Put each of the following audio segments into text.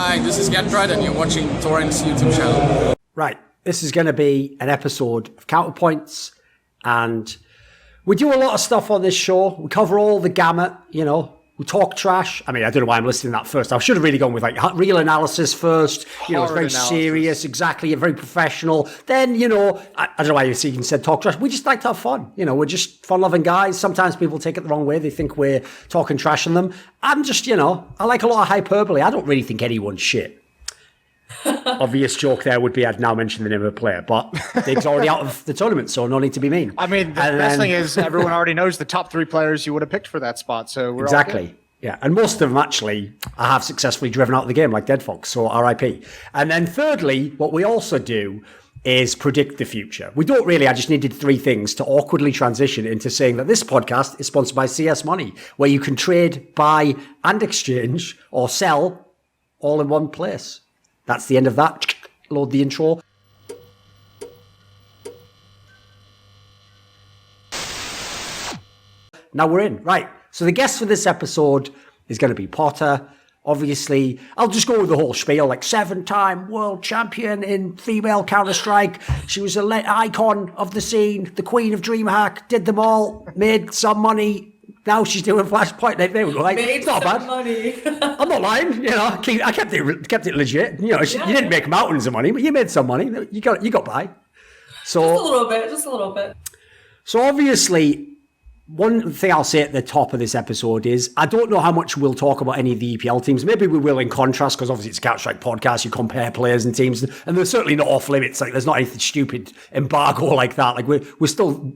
Hi, this is Gertrude, and you're watching Thorin's YouTube channel. Right, this is going to be an episode of Counterpoints, and we do a lot of stuff on this show. We cover all the gamut, you know. We talk trash. I mean, I don't know why I'm listing that first. I should have really gone with like real analysis first. You know, it's very serious, exactly, very professional. Then, you know, I don't know why you even said talk trash. We just like to have fun. You know, we're just fun-loving guys. Sometimes people take it the wrong way. They think we're talking trash on them. I'm just, you know, I like a lot of hyperbole. I don't really think anyone's shit. Obvious joke there would be I'd now mention the name of a player, but Dig's already out of the tournament, so no need to be mean. I mean, the best thing is everyone already knows the top 3 players you would have picked for that spot, so we're exactly. all good. Yeah, and most of them actually I have successfully driven out of the game, like Dead Fox, so RIP. And then thirdly, what we also do is predict the future. We don't really, I just needed 3 things to awkwardly transition into saying that this podcast is sponsored by CS Money, where you can trade, buy, and exchange or sell all in one place. That's the end of that. Load the intro. Now we're in. Right. So the guest for this episode is going to be Potter. Obviously, I'll just go with the whole spiel, like 7-time world champion in female Counter-Strike. She was an icon of the scene, the queen of DreamHack, did them all, made some money. Now she's doing Flashpoint. There we go. Like, it's not bad. Money. I'm not lying. You know, I kept it legit. You know, you didn't make mountains of money, but you made some money. You got by. So Just a little bit. So obviously, one thing I'll say at the top of this episode is I don't know how much we'll talk about any of the EPL teams. Maybe we will in contrast, because obviously it's a Counter-Strike podcast. You compare players and teams, and they're certainly not off limits. Like, there's not anything stupid embargo like that. Like, we're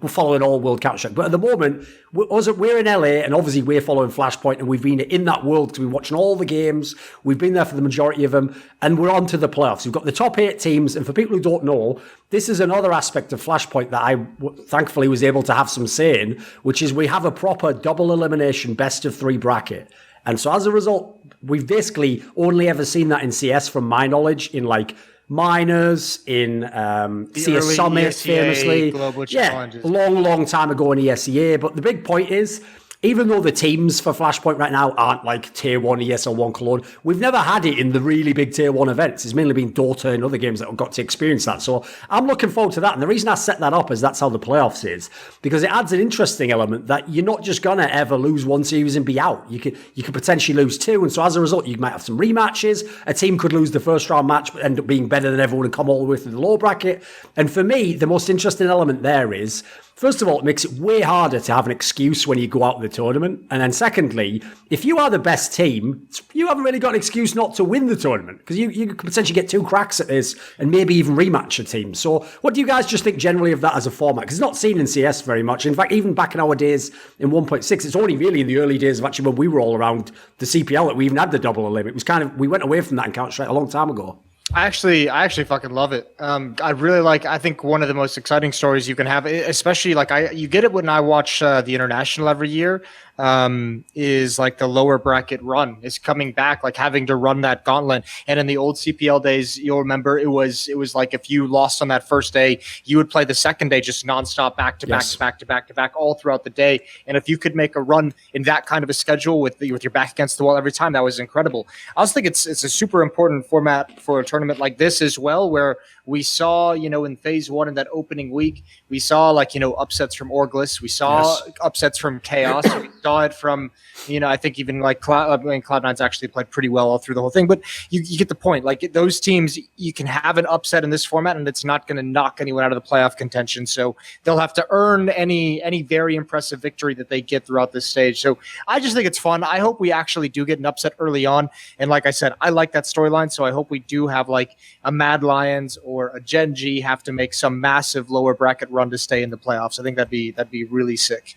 following all world Counter-Strike. But at the moment, we're in LA, and obviously we're following Flashpoint, and we've been in that world because we've been watching all the games. We've been there for the majority of them, and we're on to the playoffs. We've got the top 8 teams, and for people who don't know, this is another aspect of Flashpoint that I thankfully was able to have some say in, which is we have a proper double elimination best of 3 bracket. And so as a result, we've basically only ever seen that in CS from my knowledge, in like minors, in CS Summit, ESEA, famously. Global Challenges. Long time ago in ESEA. But the big point is, even though the teams for Flashpoint right now aren't like Tier 1 ESL 1 Cologne, we've never had it in the really big Tier 1 events. It's mainly been Dota and other games that have got to experience that. So I'm looking forward to that. And the reason I set that up is that's how the playoffs is, because it adds an interesting element that you're not just going to ever lose one series and be out. You could potentially lose 2. And so as a result, you might have some rematches. A team could lose the first round match but end up being better than everyone and come all the way through the lower bracket. And for me, the most interesting element there is, first of all, it makes it way harder to have an excuse when you go out of the tournament. And then secondly, if you are the best team, you haven't really got an excuse not to win the tournament, because you could potentially get 2 cracks at this and maybe even rematch a team. So what do you guys just think generally of that as a format? Because it's not seen in CS very much. In fact, even back in our days in 1.6, it's only really in the early days of actually when we were all around the CPL that we even had the double limit. It was kind of, we went away from that in Counter-Strike a long time ago. I actually fucking love it. I think one of the most exciting stories you can have, especially you get it when I watch the International every year, is like the lower bracket run is coming back, like having to run that gauntlet. And in the old CPL days, you'll remember it was like if you lost on that first day, you would play the second day just nonstop, back to back all throughout the day. And if you could make a run in that kind of a schedule with your back against the wall every time, that was incredible. I also think it's a super important format for a tournament like this as well, where we saw, in phase 1 in that opening week, we saw upsets from Orgless, we saw upsets from Chaos, we saw it from, I think even like Cloud9's actually played pretty well all through the whole thing, but you get the point. Like, those teams, you can have an upset in this format and it's not going to knock anyone out of the playoff contention. So they'll have to earn any very impressive victory that they get throughout this stage. So I just think it's fun. I hope we actually do get an upset early on. And like I said, I like that storyline. So I hope we do have like a Mad Lions or a Gen.G have to make some massive lower bracket run to stay in the playoffs. I think that'd be really sick.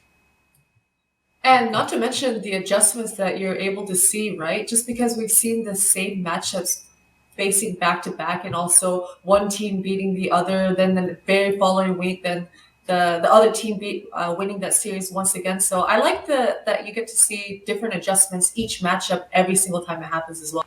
And not to mention the adjustments that you're able to see, right? Just because we've seen the same matchups facing back to back, and also one team beating the other, then the very following week, then the other team winning that series once again. So I like that you get to see different adjustments each matchup every single time it happens as well.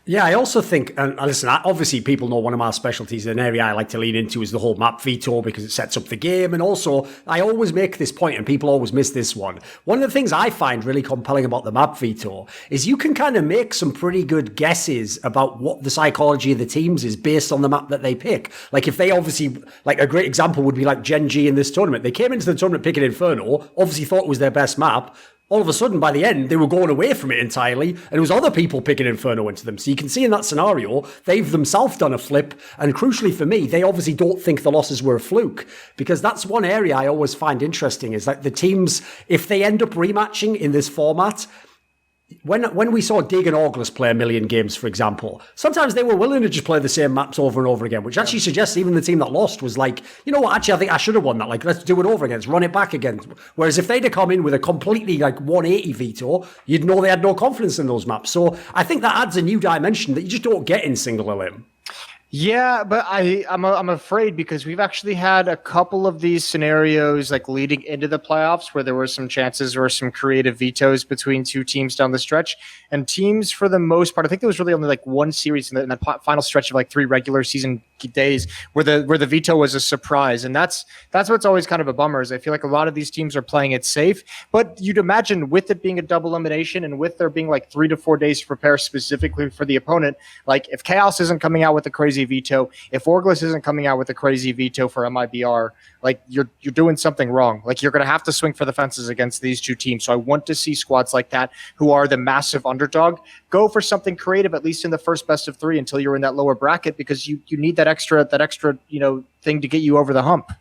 Yeah, I also think, and listen, obviously people know one of my specialties, an area I like to lean into is the whole map veto because it sets up the game. And also, I always make this point, and people always miss this one. One of the things I find really compelling about the map veto is you can kind of make some pretty good guesses about what the psychology of the teams is based on the map that they pick. Like if they obviously, like a great example would be like Gen.G in this tournament. They came into the tournament picking Inferno, obviously thought it was their best map. All of a sudden, by the end, they were going away from it entirely, and it was other people picking Inferno into them. So you can see in that scenario, they've themselves done a flip, and crucially for me, they obviously don't think the losses were a fluke, because that's one area I always find interesting, is that the teams, if they end up rematching in this format, when we saw Dig and Orgless play a million games, for example, sometimes they were willing to just play the same maps over and over again, which actually suggests even the team that lost was like, you know what, actually, I think I should have won that. Like, let's do it over again. Let's run it back again. Whereas if they'd have come in with a completely like 180 veto, you'd know they had no confidence in those maps. So I think that adds a new dimension that you just don't get in single elim. Yeah, but I'm afraid because we've actually had a couple of these scenarios like leading into the playoffs where there were some chances or some creative vetoes between two teams down the stretch, and teams for the most part, I think there was really only like one series in that final stretch of like 3 regular season days where the veto was a surprise, and that's what's always kind of a bummer. Is I feel like a lot of these teams are playing it safe, but you'd imagine with it being a double elimination and with there being like 3 to 4 days to prepare specifically for the opponent, like if Chaos isn't coming out with a crazy veto, if Orgless isn't coming out with a crazy veto for MIBR, like you're doing something wrong. Like you're going to have to swing for the fences against these two teams. So I want to see squads like that who are the massive underdog go for something creative, at least in the first best of 3 until you're in that lower bracket, because you need that extra thing to get you over the hump.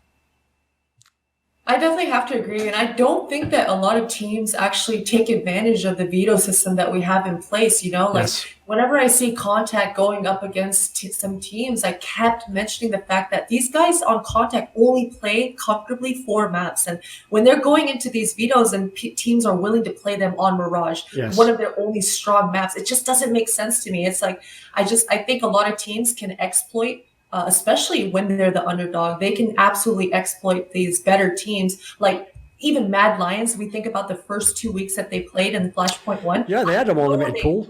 I definitely have to agree, and I don't think that a lot of teams actually take advantage of the veto system that we have in place. Yes. Whenever I see Contact going up against some teams, I kept mentioning the fact that these guys on Contact only play comfortably 4 maps, and when they're going into these vetoes and teams are willing to play them on Mirage, one of their only strong maps, it just doesn't make sense to me. It's like I think a lot of teams can exploit. Especially when they're the underdog, they can absolutely exploit these better teams. Like even Mad Lions, we think about the first 2 weeks that they played in the Flashpoint 1. Yeah, they had a more limited pool.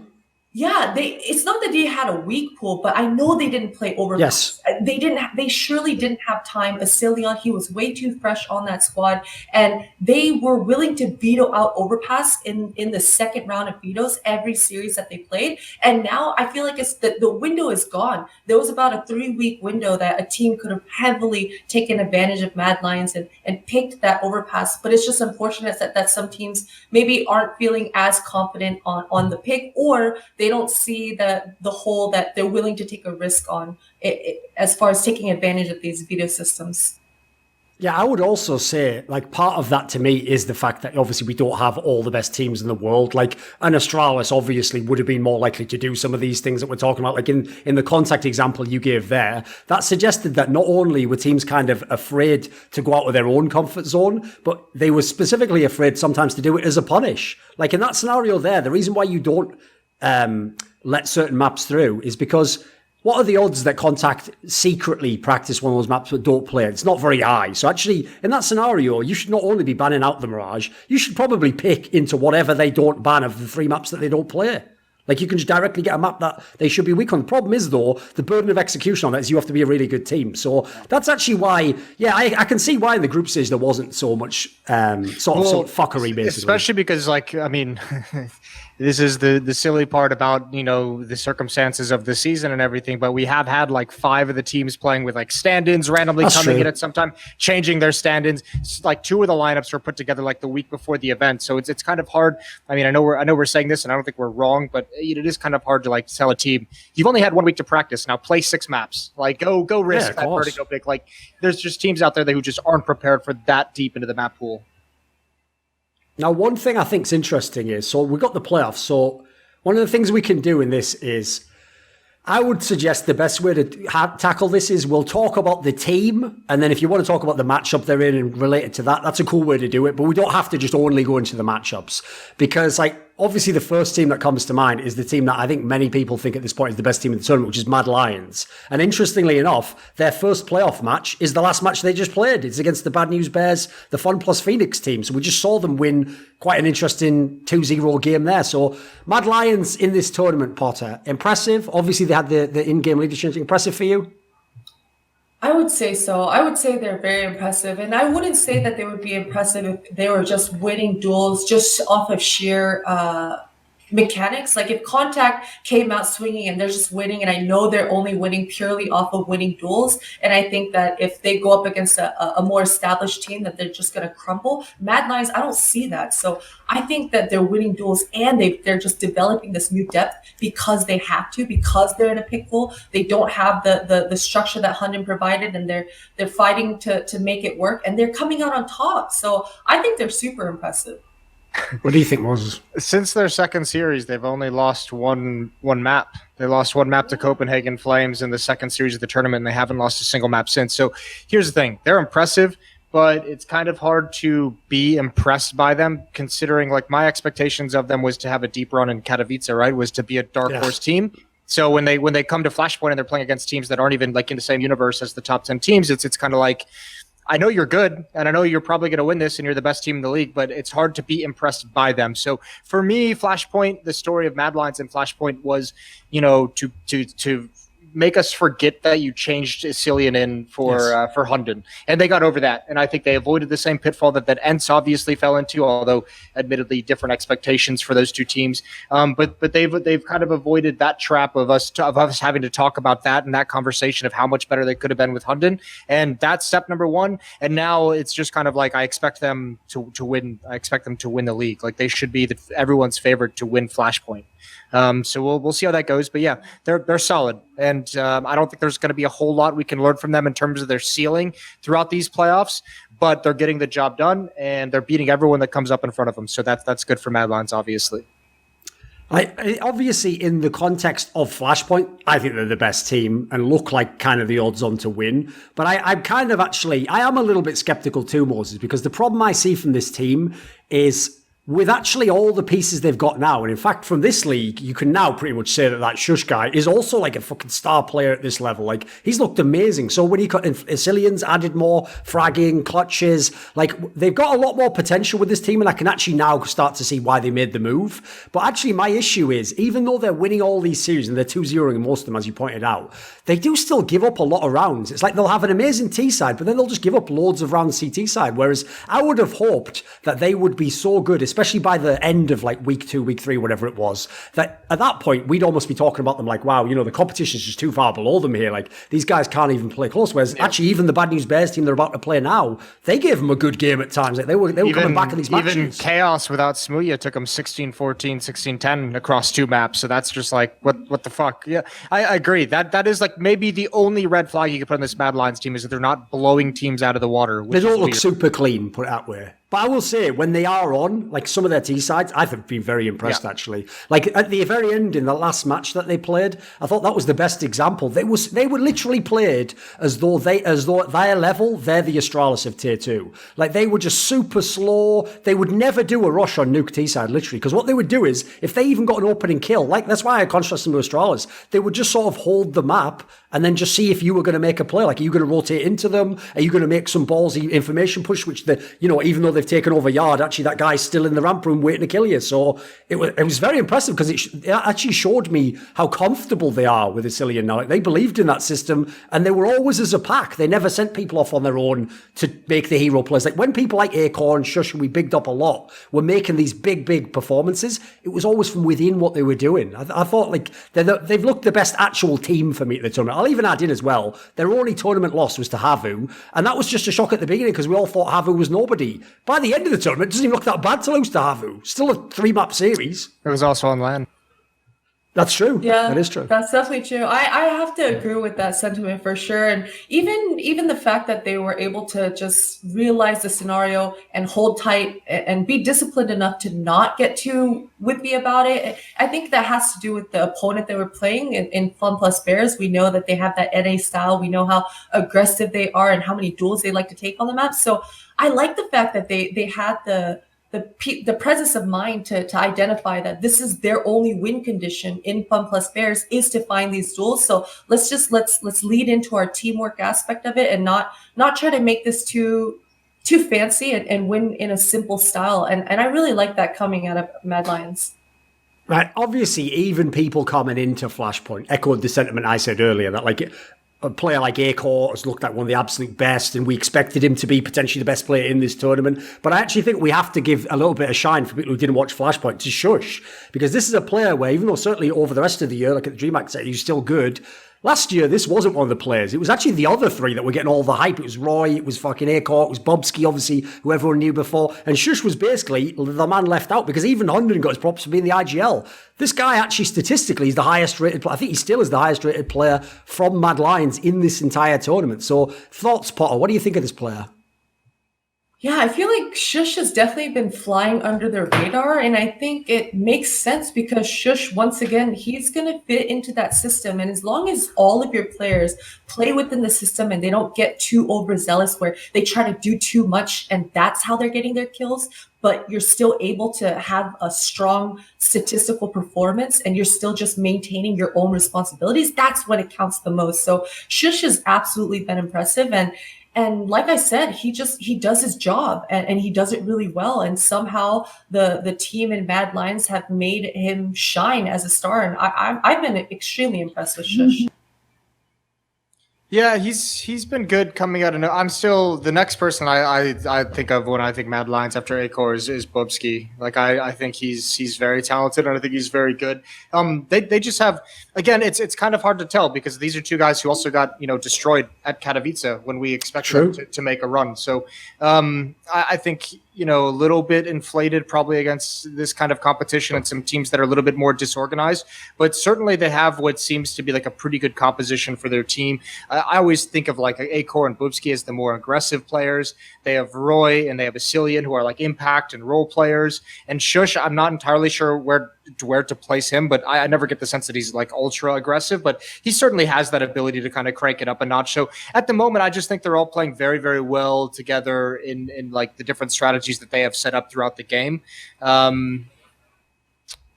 Yeah, it's not that they had a weak pool, but I know they didn't play over. Yes. They surely didn't have time. Asilion, he was way too fresh on that squad, and they were willing to veto out Overpass in the second round of vetoes every series that they played. And now I feel like it's the window is gone. There was about a 3-week window that a team could have heavily taken advantage of Mad Lions and picked that Overpass. But it's just unfortunate that some teams maybe aren't feeling as confident on the pick, or they don't see the whole that they're willing to take a risk on it, as far as taking advantage of these veto systems. Yeah, I would also say, like, part of that to me is the fact that obviously we don't have all the best teams in the world. Like, an Astralis obviously would have been more likely to do some of these things that we're talking about. Like in the Contact example you gave there, that suggested that not only were teams kind of afraid to go out of their own comfort zone, but they were specifically afraid sometimes to do it as a punish. Like in that scenario there, the reason why you don't let certain maps through is because what are the odds that Contact secretly practice one of those maps but don't play it? It's not very high. So actually, in that scenario, you should not only be banning out the Mirage, you should probably pick into whatever they don't ban of the 3 maps that they don't play. Like you can just directly get a map that they should be weak on. The problem is though, the burden of execution on that is you have to be a really good team. So that's actually why, I can see why in the group stage there wasn't so much sort of fuckery basically. Especially because this is the silly part about, the circumstances of the season and everything, but we have had like 5 of the teams playing with like stand-ins randomly coming in at some time, changing their stand-ins. Like 2 of the lineups were put together like the week before the event. So it's kind of hard. I mean, I know we're saying this and I don't think we're wrong, but it is kind of hard to like tell a team, you've only had 1 week to practice. Now play 6 maps. Like go risk that vertigo pick. Like there's just teams out there who just aren't prepared for that deep into the map pool. Now, one thing I think is interesting is, so we've got the playoffs. So one of the things we can do in this is, I would suggest the best way to tackle this is we'll talk about the team. And then if you want to talk about the matchup they're in and relate it to that, that's a cool way to do it. But we don't have to just only go into the matchups because like obviously the first team that comes to mind is the team that I think many people think at this point is the best team in the tournament, which is Mad Lions. And interestingly enough, their first playoff match is the last match they just played. It's against the Bad News Bears, the Fun Plus Phoenix team. So we just saw them win quite an interesting 2-0 game there. So Mad Lions in this tournament, Potter, impressive. Obviously they had the in-game leadership. Impressive for you? I would say so. I would say they're very impressive. And I wouldn't say that they would be impressive if they were just winning duels just off of sheer mechanics. Like if Contact came out swinging and they're just winning, and I know they're only winning purely off of winning duels, and I think that if they go up against a more established team that they're just going to crumble. Mad Lions, I don't see that. So I think that they're winning duels and they're just developing this new depth because they have to, because they're in a pick pool. They don't have the structure that Hunden provided, and they're fighting to make it work, and they're coming out on top. So I think they're super impressive. What do you think, Moses? Since their second series, they've only lost one map. They lost one map to Copenhagen Flames in the second series of the tournament, and they haven't lost a single map since. So here's the thing. They're impressive, but it's kind of hard to be impressed by them, considering like my expectations of them was to have a deep run in Katowice, right? Was to be a dark horse team. So when they come to Flashpoint and they're playing against teams that aren't even like in the same universe as the top 10 teams, it's kind of like, I know you're good, and I know you're probably going to win this, and you're the best team in the league, but it's hard to be impressed by them. So for me, Flashpoint, the story of Mad Lions and Flashpoint was, to make us forget that you changed Cillian in for Hunden, and they got over that. And I think they avoided the same pitfall that Ents obviously fell into, although admittedly different expectations for those two teams. But they've kind of avoided that trap of us having to talk about that and that conversation of how much better they could have been with Hunden. And that's step number one. And now it's just kind of like I expect them to win. I expect them to win the league. Like they should be everyone's favorite to win Flashpoint. So we'll see how that goes, but yeah, they're solid, and I don't think there's going to be a whole lot we can learn from them in terms of their ceiling throughout these playoffs. But they're getting the job done, and they're beating everyone that comes up in front of them. So that's good for Mad Lions, obviously. Obviously, in the context of Flashpoint, I think they're the best team and look like kind of the odds on to win. But I am a little bit skeptical too, Moses, because the problem I see from this team is with actually all the pieces they've got now, and in fact, from this league, you can now pretty much say that Shush guy is also like a fucking star player at this level. Like, he's looked amazing. So when Cillian's added more fragging, clutches, like, they've got a lot more potential with this team, and I can actually now start to see why they made the move. But actually, my issue is, even though they're winning all these series, and they're 2-0ing most of them, as you pointed out, they do still give up a lot of rounds. It's like they'll have an amazing T side, but then they'll just give up loads of rounds CT side, whereas I would have hoped that they would be so good, especially by the end of like week 2, week 3, whatever it was, that at that point we'd almost be talking about them like, wow, the competition's just too far below them here. Like, these guys can't even play close. Whereas actually, even the Bad News Bears team they're about to play now, they gave them a good game at times. Like, they were coming back in these matches. Even Chaos without Smooya took them 16-14, 16-10 across 2 maps. So that's just like, what the fuck? Yeah, I agree. That is like maybe the only red flag you could put on this Mad Lions team is that they're not blowing teams out of the water. They don't look super clean, put it that way. But I will say, when they are on, like some of their T-sides, I've been very impressed, actually. Like, at the very end, in the last match that they played, I thought that was the best example. They were literally played as though their level, they're the Astralis of Tier 2. Like, they were just super slow. They would never do a rush on Nuke T-side, literally. Because what they would do is, if they even got an opening kill, like, that's why I contrast them to Astralis, they would just sort of hold the map and then just see if you were going to make a play. Like, are you going to rotate into them? Are you going to make some ballsy information push, which, even though they've taken over yard, actually that guy's still in the ramp room waiting to kill you. So it was very impressive, because it actually showed me how comfortable they are with Cillian now. Like, they believed in that system, and they were always as a pack. They never sent people off on their own to make the hero plays. Like, when people like Acorn, Shush, who we bigged up a lot, were making these big performances, it was always from within what they were doing. I thought, like, they've looked the best actual team for me at the tournament. I'll even add in as well, their only tournament loss was to HAVU, and that was just a shock at the beginning, because we all thought HAVU was nobody. By the end of the tournament, it doesn't even look that bad to lose to HAVU. Still a 3-map series. It was also on LAN. That's true. Yeah, that is true. That's definitely true. I have to agree with that sentiment for sure. And even the fact that they were able to just realize the scenario and hold tight and be disciplined enough to not get too whippy about it. I think that has to do with the opponent they were playing in Fun Plus Bears. We know that they have that NA style. We know how aggressive they are and how many duels they like to take on the map. So I like the fact that they had the the presence of mind to identify that this is their only win condition in Fun Plus Bears is to find these duels. So let's lead into our teamwork aspect of it and not try to make this too fancy and win in a simple style. And I really like that coming out of Mad Lions. Right. Obviously, even people coming into Flashpoint echoed the sentiment I said earlier that like a player like Acor has looked like one of the absolute best, and we expected him to be potentially the best player in this tournament. But I actually think we have to give a little bit of shine for people who didn't watch Flashpoint to Shush, because this is a player where, even though certainly over the rest of the year, like at the DreamHack set, he's still good. Last year, this wasn't one of the players. It was actually the other three that were getting all the hype. It was Roy, it was fucking Acor, it was Bobsky, obviously, who everyone knew before. And Shush was basically the man left out, because even Hunden got his props for being the IGL. This guy actually statistically is the highest rated player. I think he still is the highest rated player from Mad Lions in this entire tournament. So thoughts, Potter, what do you think of this player? Yeah, I feel like Shush has definitely been flying under the radar, and I think it makes sense because Shush, once again, he's going to fit into that system. And as long as all of your players play within the system and they don't get too overzealous where they try to do too much and that's how they're getting their kills, but you're still able to have a strong statistical performance and you're still just maintaining your own responsibilities, that's when it counts the most. So Shush has absolutely been impressive. And like I said, he does his job and he does it really well. And somehow the team in Mad Lions have made him shine as a star. And I've been extremely impressed with Shush. Yeah, he's been good coming out. I'm still the next person I think of when I think Mad Lions after Acor is Bobsky. Like I think he's very talented and I think he's very good. They just have, again, it's kind of hard to tell because these are two guys who also got destroyed at Katowice when we expected them to make a run. So I think a little bit inflated probably against this kind of competition and some teams that are a little bit more disorganized, but certainly they have what seems to be like a pretty good composition for their team. I always think of like Acor and Bubsky as the more aggressive players. They have Roy and they have Asilian who are like impact and role players. And Shush, I'm not entirely sure where to place him, but I never get the sense that he's like ultra aggressive, but he certainly has that ability to kind of crank it up a notch. So at the moment, I just think they're all playing very, very well together in like the different strategies that they have set up throughout the game.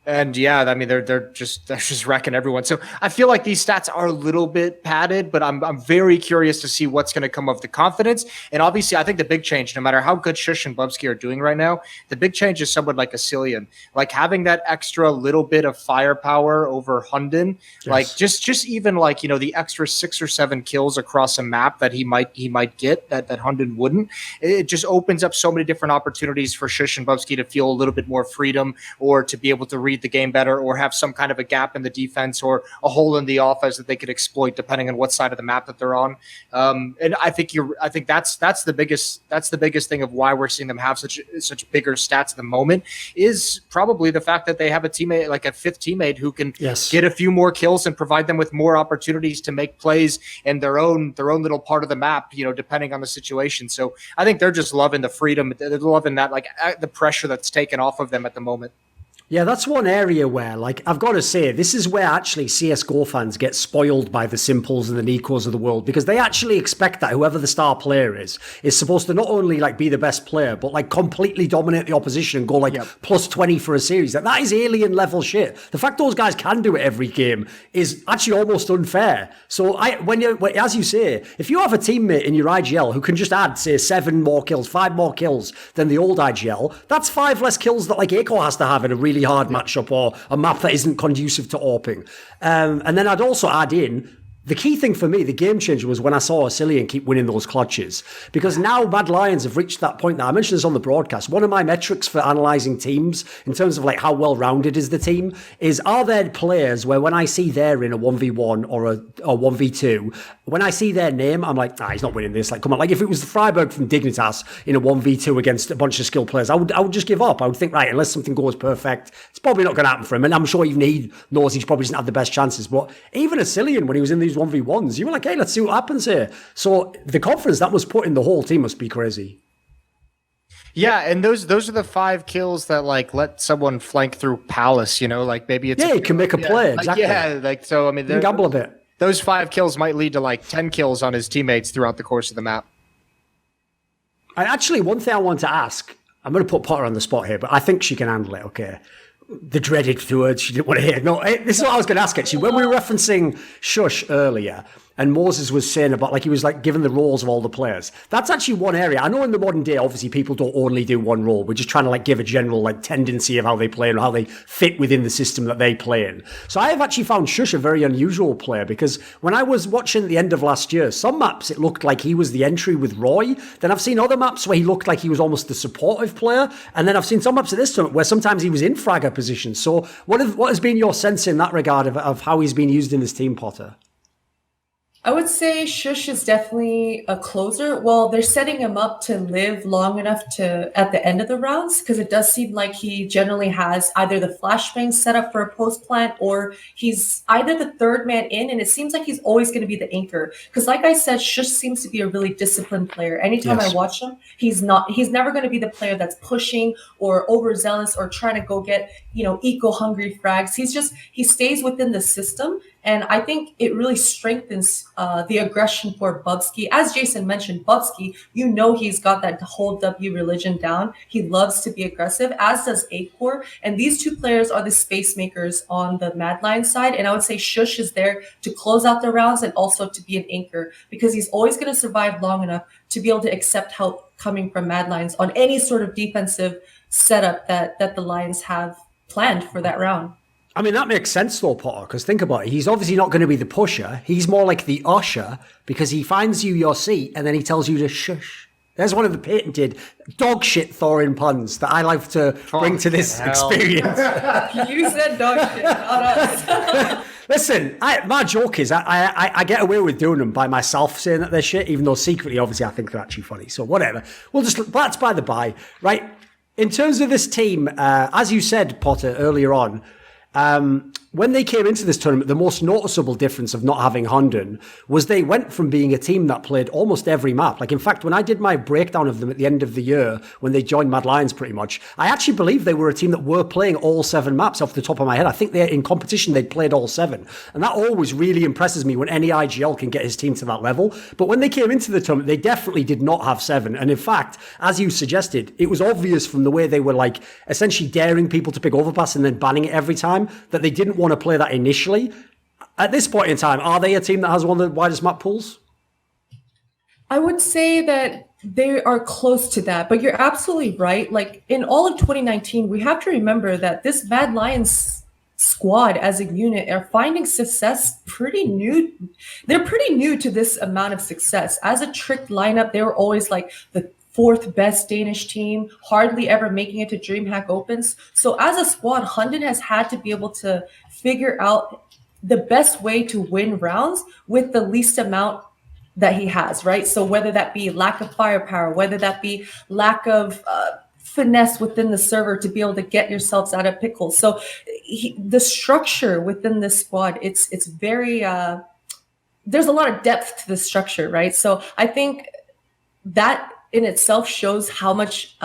And yeah, I mean, they're just wrecking everyone. So I feel like these stats are a little bit padded, but I'm very curious to see what's going to come of the confidence. And obviously, I think the big change, no matter how good Shush and Bubsky are doing right now, the big change is someone like Asilian, like having that extra little bit of firepower over Hunden, like just even like the extra 6 or 7 kills across a map that he might get that Hunden wouldn't. It just opens up so many different opportunities for Shush and Bubsky to feel a little bit more freedom or to be able to read the game better or have some kind of a gap in the defense or a hole in the offense that they could exploit depending on what side of the map that they're on. And I think that's the biggest thing of why we're seeing them have such bigger stats at the moment is probably the fact that they have a teammate, like a fifth teammate who can get a few more kills and provide them with more opportunities to make plays in their own little part of the map, depending on the situation. So I think they're just loving the freedom. They're loving that, like the pressure that's taken off of them at the moment. Yeah, that's one area where, like, I've got to say, this is where actually CSGO fans get spoiled by the Simples and the Nikos of the world, because they actually expect that whoever the star player is supposed to not only, like, be the best player, but, like, completely dominate the opposition and go, like, plus 20 for a series. That is alien level shit. The fact those guys can do it every game is actually almost unfair. So, as you say, if you have a teammate in your IGL who can just add, say, 7 more kills, 5 more kills than the old IGL, that's 5 less kills that, like, Acor has to have in a really hard matchup or a map that isn't conducive to AWPing. And then I'd also add in, the key thing for me, the game changer, was when I saw Asilian keep winning those clutches. Because now Mad Lions have reached that point that I mentioned this on the broadcast. One of my metrics for analysing teams, in terms of like how well-rounded is the team, is are there players where when I see they're in a 1v1 or a 1v2, when I see their name, I'm like, he's not winning this. Like, come on. Like, if it was Freiburg from Dignitas in a 1v2 against a bunch of skilled players, I would just give up. I would think, right, unless something goes perfect, it's probably not going to happen for him. And I'm sure even he knows he probably doesn't have the best chances. But even Asilian, when he was in these 1v1s, you were like, hey, let's see what happens here. So the confidence that was put in the whole team must be crazy. Yeah, and those are the 5 kills that like let someone flank through Palace, like maybe it's he can make a play, exactly. So I mean, you can gamble a bit. Those 5 kills might lead to like 10 kills on his teammates throughout the course of the map. And actually, one thing I want to ask, I'm going to put Potter on the spot here, but I think she can handle it, okay? The dreaded words she didn't want to hear. No, this is what I was going to ask, actually. When we were referencing Shush earlier, and Moses was saying about, like, he was, like, given the roles of all the players. That's actually one area. I know in the modern day, obviously, people don't only do one role. We're just trying to, like, give a general, like, tendency of how they play and how they fit within the system that they play in. So I have actually found Shush a very unusual player, because when I was watching at the end of last year, some maps, it looked like he was the entry with Roy. Then I've seen other maps where he looked like he was almost the supportive player. And then I've seen some maps at this tournament where sometimes he was in fragger position. So what has been your sense in that regard of how he's been used in this team, Potter? I would say Shush is definitely a closer. Well, they're setting him up to live long enough to at the end of the rounds, because it does seem like he generally has either the flashbang set up for a post plant, or he's either the third man in, and it seems like he's always going to be the anchor. Because like I said, Shush seems to be a really disciplined player. Anytime I watch him, he's never going to be the player that's pushing or overzealous or trying to go get, eco-hungry frags. He stays within the system. And I think it really strengthens the aggression for Bubsky. As Jason mentioned, Bubsky, he's got that whole W religion down. He loves to be aggressive, as does A-Core. And these two players are the space makers on the Mad Lions side. And I would say Shush is there to close out the rounds and also to be an anchor, because he's always going to survive long enough to be able to accept help coming from Mad Lions on any sort of defensive setup that the Lions have planned for that round. I mean, that makes sense though, Potter, because think about it. He's obviously not going to be the pusher. He's more like the usher, because he finds you your seat and then he tells you to shush. There's one of the patented dog shit Thorin puns that I like to bring to this experience. You said dog shit, not us. Listen, my joke is I get away with doing them by myself saying that they're shit, even though secretly, obviously, I think they're actually funny. So whatever. That's by the by, right? In terms of this team, as you said, Potter, earlier on, when they came into this tournament, the most noticeable difference of not having Hunden was they went from being a team that played almost every map. Like, in fact, when I did my breakdown of them at the end of the year, when they joined Mad Lions pretty much, I actually believe they were a team that were playing all 7 maps off the top of my head. I think in competition, they'd played all 7. And that always really impresses me when any IGL can get his team to that level. But when they came into the tournament, they definitely did not have 7. And in fact, as you suggested, it was obvious from the way they were, like, essentially daring people to pick overpass and then banning it every time that they didn't want to play that initially. At this point in time, are they a team that has one of the widest map pools? I would say that they are close to that, but you're absolutely right. Like, in all of 2019, we have to remember that this Mad Lions squad as a unit are finding success pretty new. They're pretty new to this amount of success. As a tricked lineup, they were always like the 4th best Danish team, hardly ever making it to DreamHack Opens. So as a squad, Hunden has had to be able to figure out the best way to win rounds with the least amount that he has, right? So whether that be lack of firepower, whether that be lack of finesse within the server to be able to get yourselves out of pickles. So the structure within this squad, it's very, there's a lot of depth to the structure, right? So I think that in itself shows how much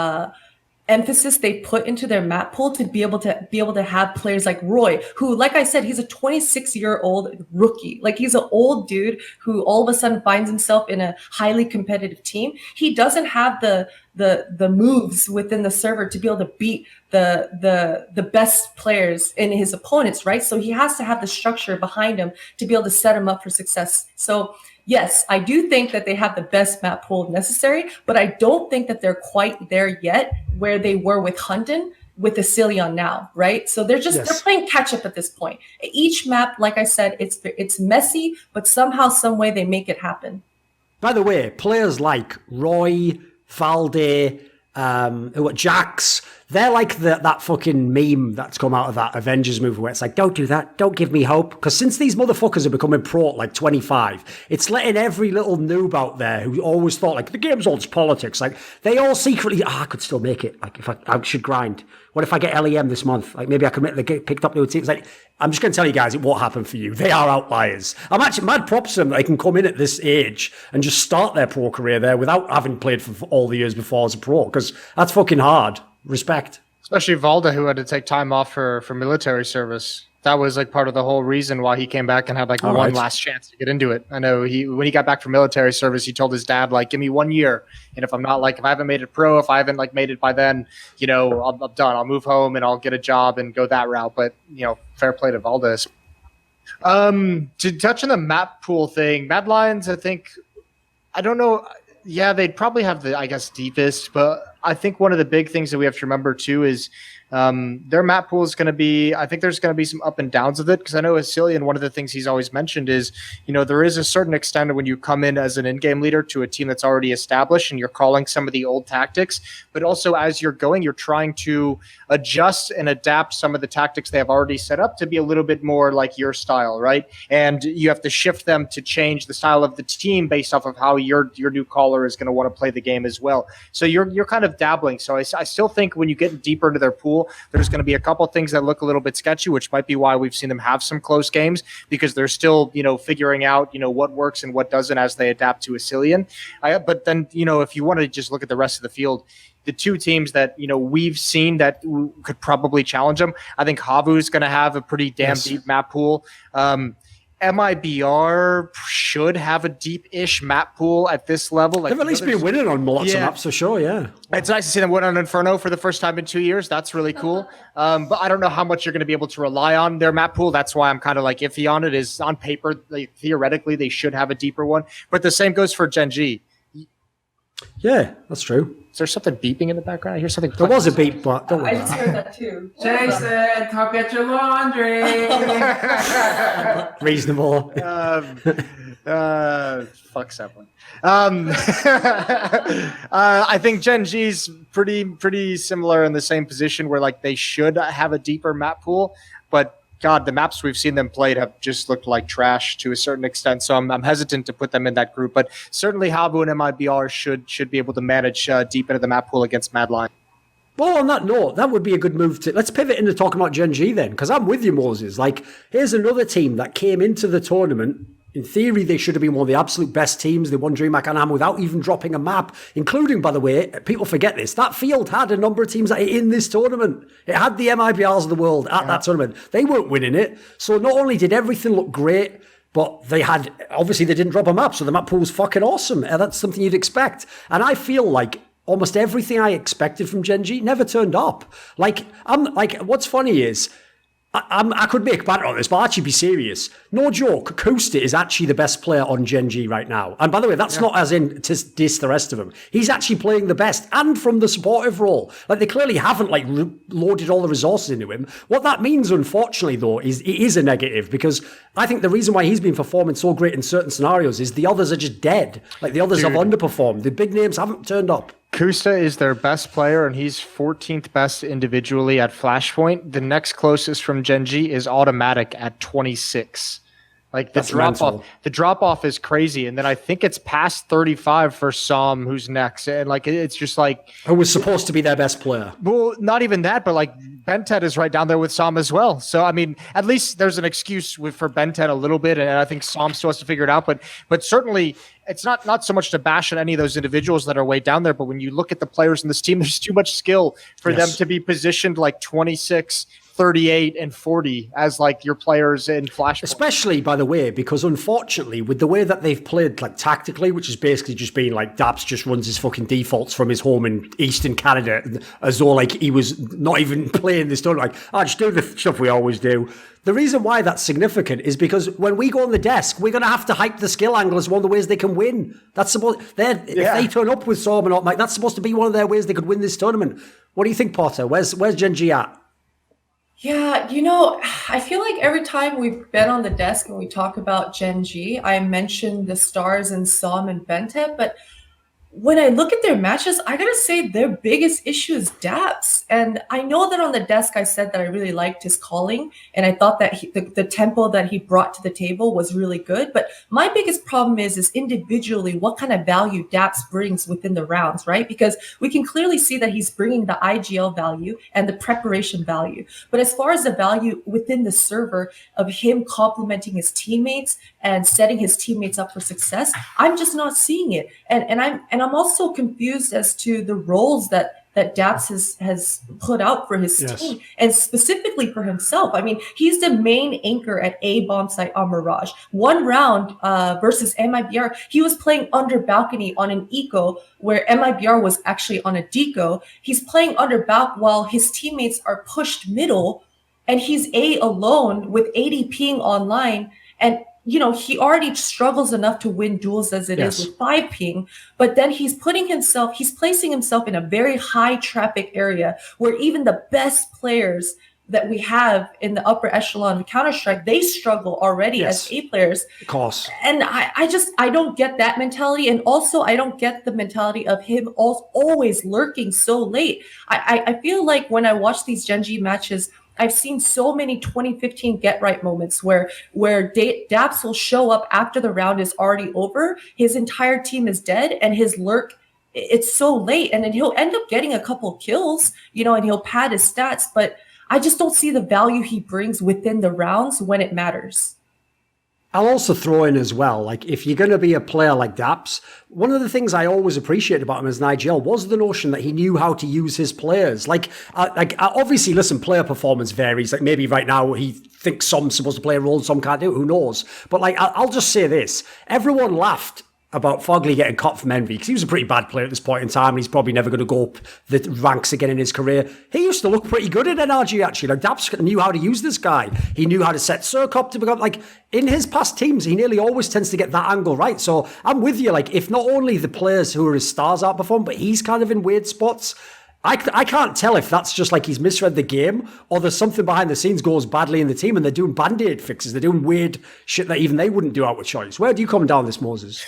emphasis they put into their map pool to be able to have players like Roy, who, like I said, he's a 26-year-old rookie. Like, he's an old dude who all of a sudden finds himself in a highly competitive team. He doesn't have the moves within the server to be able to beat the best players in his opponents, right? So he has to have the structure behind him to be able to set him up for success. So yes, I do think that they have the best map pool necessary, but I don't think that they're quite there yet where they were with Hunden, with the Cillion now, right? So they're they're playing catch up at this point. Each map, like I said, it's messy, but somehow, some way they make it happen. By the way, players like Roy, Valde, Jax, they're like that fucking meme that's come out of that Avengers movie where it's like, don't do that, don't give me hope. Because since these motherfuckers are becoming pro at like 25, it's letting every little noob out there who always thought like the game's all just politics, like they all secretly, I could still make it. Like, if I should grind. What if I get LEM this month? Like, maybe I could get picked up new teams. Like, I'm just going to tell you guys, it won't happen for you. They are outliers. I'm actually mad props to them that they can come in at this age and just start their pro career there without having played for all the years before as a pro, because that's fucking hard. Respect. Especially Valda, who had to take time off for military service. That was like part of the whole reason why he came back and had like one last chance to get into it. I know when he got back from military service, he told his dad, like, give me 1 year. And if I haven't made it pro, if I haven't like made it by then, you know, I'm done. I'll move home and I'll get a job and go that route. But, you know, fair play to Valdez. To touch on the map pool thing, Mad Lions, I don't know. Yeah, they'd probably have the, I guess, deepest, but I think one of the big things that we have to remember too is their map pool is going to be, I think there's going to be some up and downs of it, because I know Asilian, one of the things he's always mentioned is, you know, there is a certain extent when you come in as an in-game leader to a team that's already established and you're calling some of the old tactics, but also as you're going, you're trying to adjust and adapt some of the tactics they have already set up to be a little bit more like your style, right? And you have to shift them to change the style of the team based off of how your new caller is going to want to play the game as well. So you're kind of dabbling. So I still think when you get deeper into their pool, there's going to be a couple of things that look a little bit sketchy, which might be why we've seen them have some close games, because they're still, you know, figuring out, you know, what works and what doesn't as they adapt to Asilian. But then, you know, if you want to just look at the rest of the field, the two teams that, you know, we've seen that could probably challenge them, I think HAVU is going to have a pretty damn deep map pool. MIBR should have a deep-ish map pool at this level. Like, they've at least been winning on lots of maps for sure, yeah. It's nice to see them win on Inferno for the first time in 2 years. That's really cool. But I don't know how much you're going to be able to rely on their map pool. That's why I'm kind of like iffy on it. Is on paper, theoretically, they should have a deeper one. But the same goes for Gen.G. Yeah, that's true. Is there something beeping in the background? I hear something. There was a beep, but don't worry. I just heard that too. Jason, come get your laundry. Reasonable. Fuck someone. I think Gen.G's pretty similar in the same position where like they should have a deeper map pool, but God, the maps we've seen them played have just looked like trash to a certain extent. So I'm hesitant to put them in that group, but certainly HAVU and MIBR should be able to manage deep into the map pool against Mad Lion. Well, on that note, that would be a good move to... Let's pivot into talking about Gen.G then, because I'm with you, Moses. Like, here's another team that came into the tournament. In theory, they should have been one of the absolute best teams. They won DreamHack Anaheim without even dropping a map, including, by the way, people forget this, that field had a number of teams that are in this tournament. It had the MIBRs of the world at that tournament. They weren't winning it. So not only did everything look great, but they had... Obviously, they didn't drop a map, so the map pool was fucking awesome. That's something you'd expect. And I feel like almost everything I expected from Gen.G never turned up. Like, what's funny is... I could make banter on this, but I'll actually be serious. No joke, Kusta is actually the best player on Gen.G right now. And by the way, that's not as in to diss the rest of them. He's actually playing the best, and from the supportive role. Like, they clearly haven't, like, loaded all the resources into him. What that means, unfortunately, though, is it is a negative, because I think the reason why he's been performing so great in certain scenarios is the others are just dead. Like, the others have underperformed. The big names haven't turned up. Kusta is their best player, and he's 14th best individually at Flashpoint. The next closest from Gen.G is Automatic at 26. Like, the drop off is crazy. And then I think it's past 35 for Som, who's next. And like, it's just like, who was supposed to be their best player. Well, not even that, but like Bentet is right down there with Som as well. So, I mean, at least there's an excuse for Bentet a little bit. And I think Som still has to figure it out, but certainly it's not so much to bash on any of those individuals that are way down there. But when you look at the players in this team, there's too much skill for them to be positioned like 26, 38 and 40 as like your players in Flashpoint. Especially, by the way, because unfortunately, with the way that they've played like tactically, which has basically just been like Daps just runs his fucking defaults from his home in Eastern Canada as though like he was not even playing this tournament. Like, I just do the stuff we always do. The reason why that's significant is because when we go on the desk, we're going to have to hype the skill angle as one of the ways they can win. That's supposed. If they turn up with Sorb and like that's supposed to be one of their ways they could win this tournament. What do you think, Potter? Where's Gen.G at? Yeah, you know, I feel like every time we've been on the desk and we talk about Gen.G, I mentioned the stars and Som and Bentet, but when I look at their matches, I gotta say their biggest issue is Daps. And I know that on the desk I said that I really liked his calling, and I thought that the tempo that he brought to the table was really good. But my biggest problem is individually what kind of value Daps brings within the rounds, right? Because we can clearly see that he's bringing the IGL value and the preparation value. But as far as the value within the server of him complementing his teammates and setting his teammates up for success, I'm just not seeing it. And I'm also confused as to the roles that that Daps has put out for his team, and specifically for himself. I mean, he's the main anchor at A bomb site on Mirage. One round versus MIBR, he was playing under balcony on an eco where MIBR was actually on a deco. He's playing under balc while his teammates are pushed middle, and he's A alone with 80 ping online. And he already struggles enough to win duels as it is with 5 ping, but then he's placing himself in a very high traffic area where even the best players that we have in the upper echelon of Counter-Strike, they struggle already as A players. Of course. And I don't get that mentality. And also I don't get the mentality of him always lurking so late. I feel like when I watch these Gen.G matches, I've seen so many 2015 get right moments where Daps will show up after the round is already over. His entire team is dead, and his lurk, it's so late. And then he'll end up getting a couple kills, and he'll pad his stats. But I just don't see the value he brings within the rounds when it matters. I'll also throw in as well, like, if you're going to be a player like Daps, one of the things I always appreciated about him as an IGL was the notion that he knew how to use his players. Obviously, listen, player performance varies. Like, maybe right now he thinks some's supposed to play a role and some can't do it. Who knows? But, I'll just say this. Everyone laughed about Fogley getting cut from Envy because he was a pretty bad player at this point in time, and he's probably never going to go up the ranks again in his career. He used to look pretty good at NRG, actually. Like, Daps knew how to use this guy. He knew how to set Cirque up to become, in his past teams, he nearly always tends to get that angle right. So I'm with you. If not only the players who are his stars outperform, but he's kind of in weird spots. I can't tell if that's just he's misread the game or there's something behind the scenes goes badly in the team and they're doing band-aid fixes. They're doing weird shit that even they wouldn't do out with choice. Where do you come down this, Moses?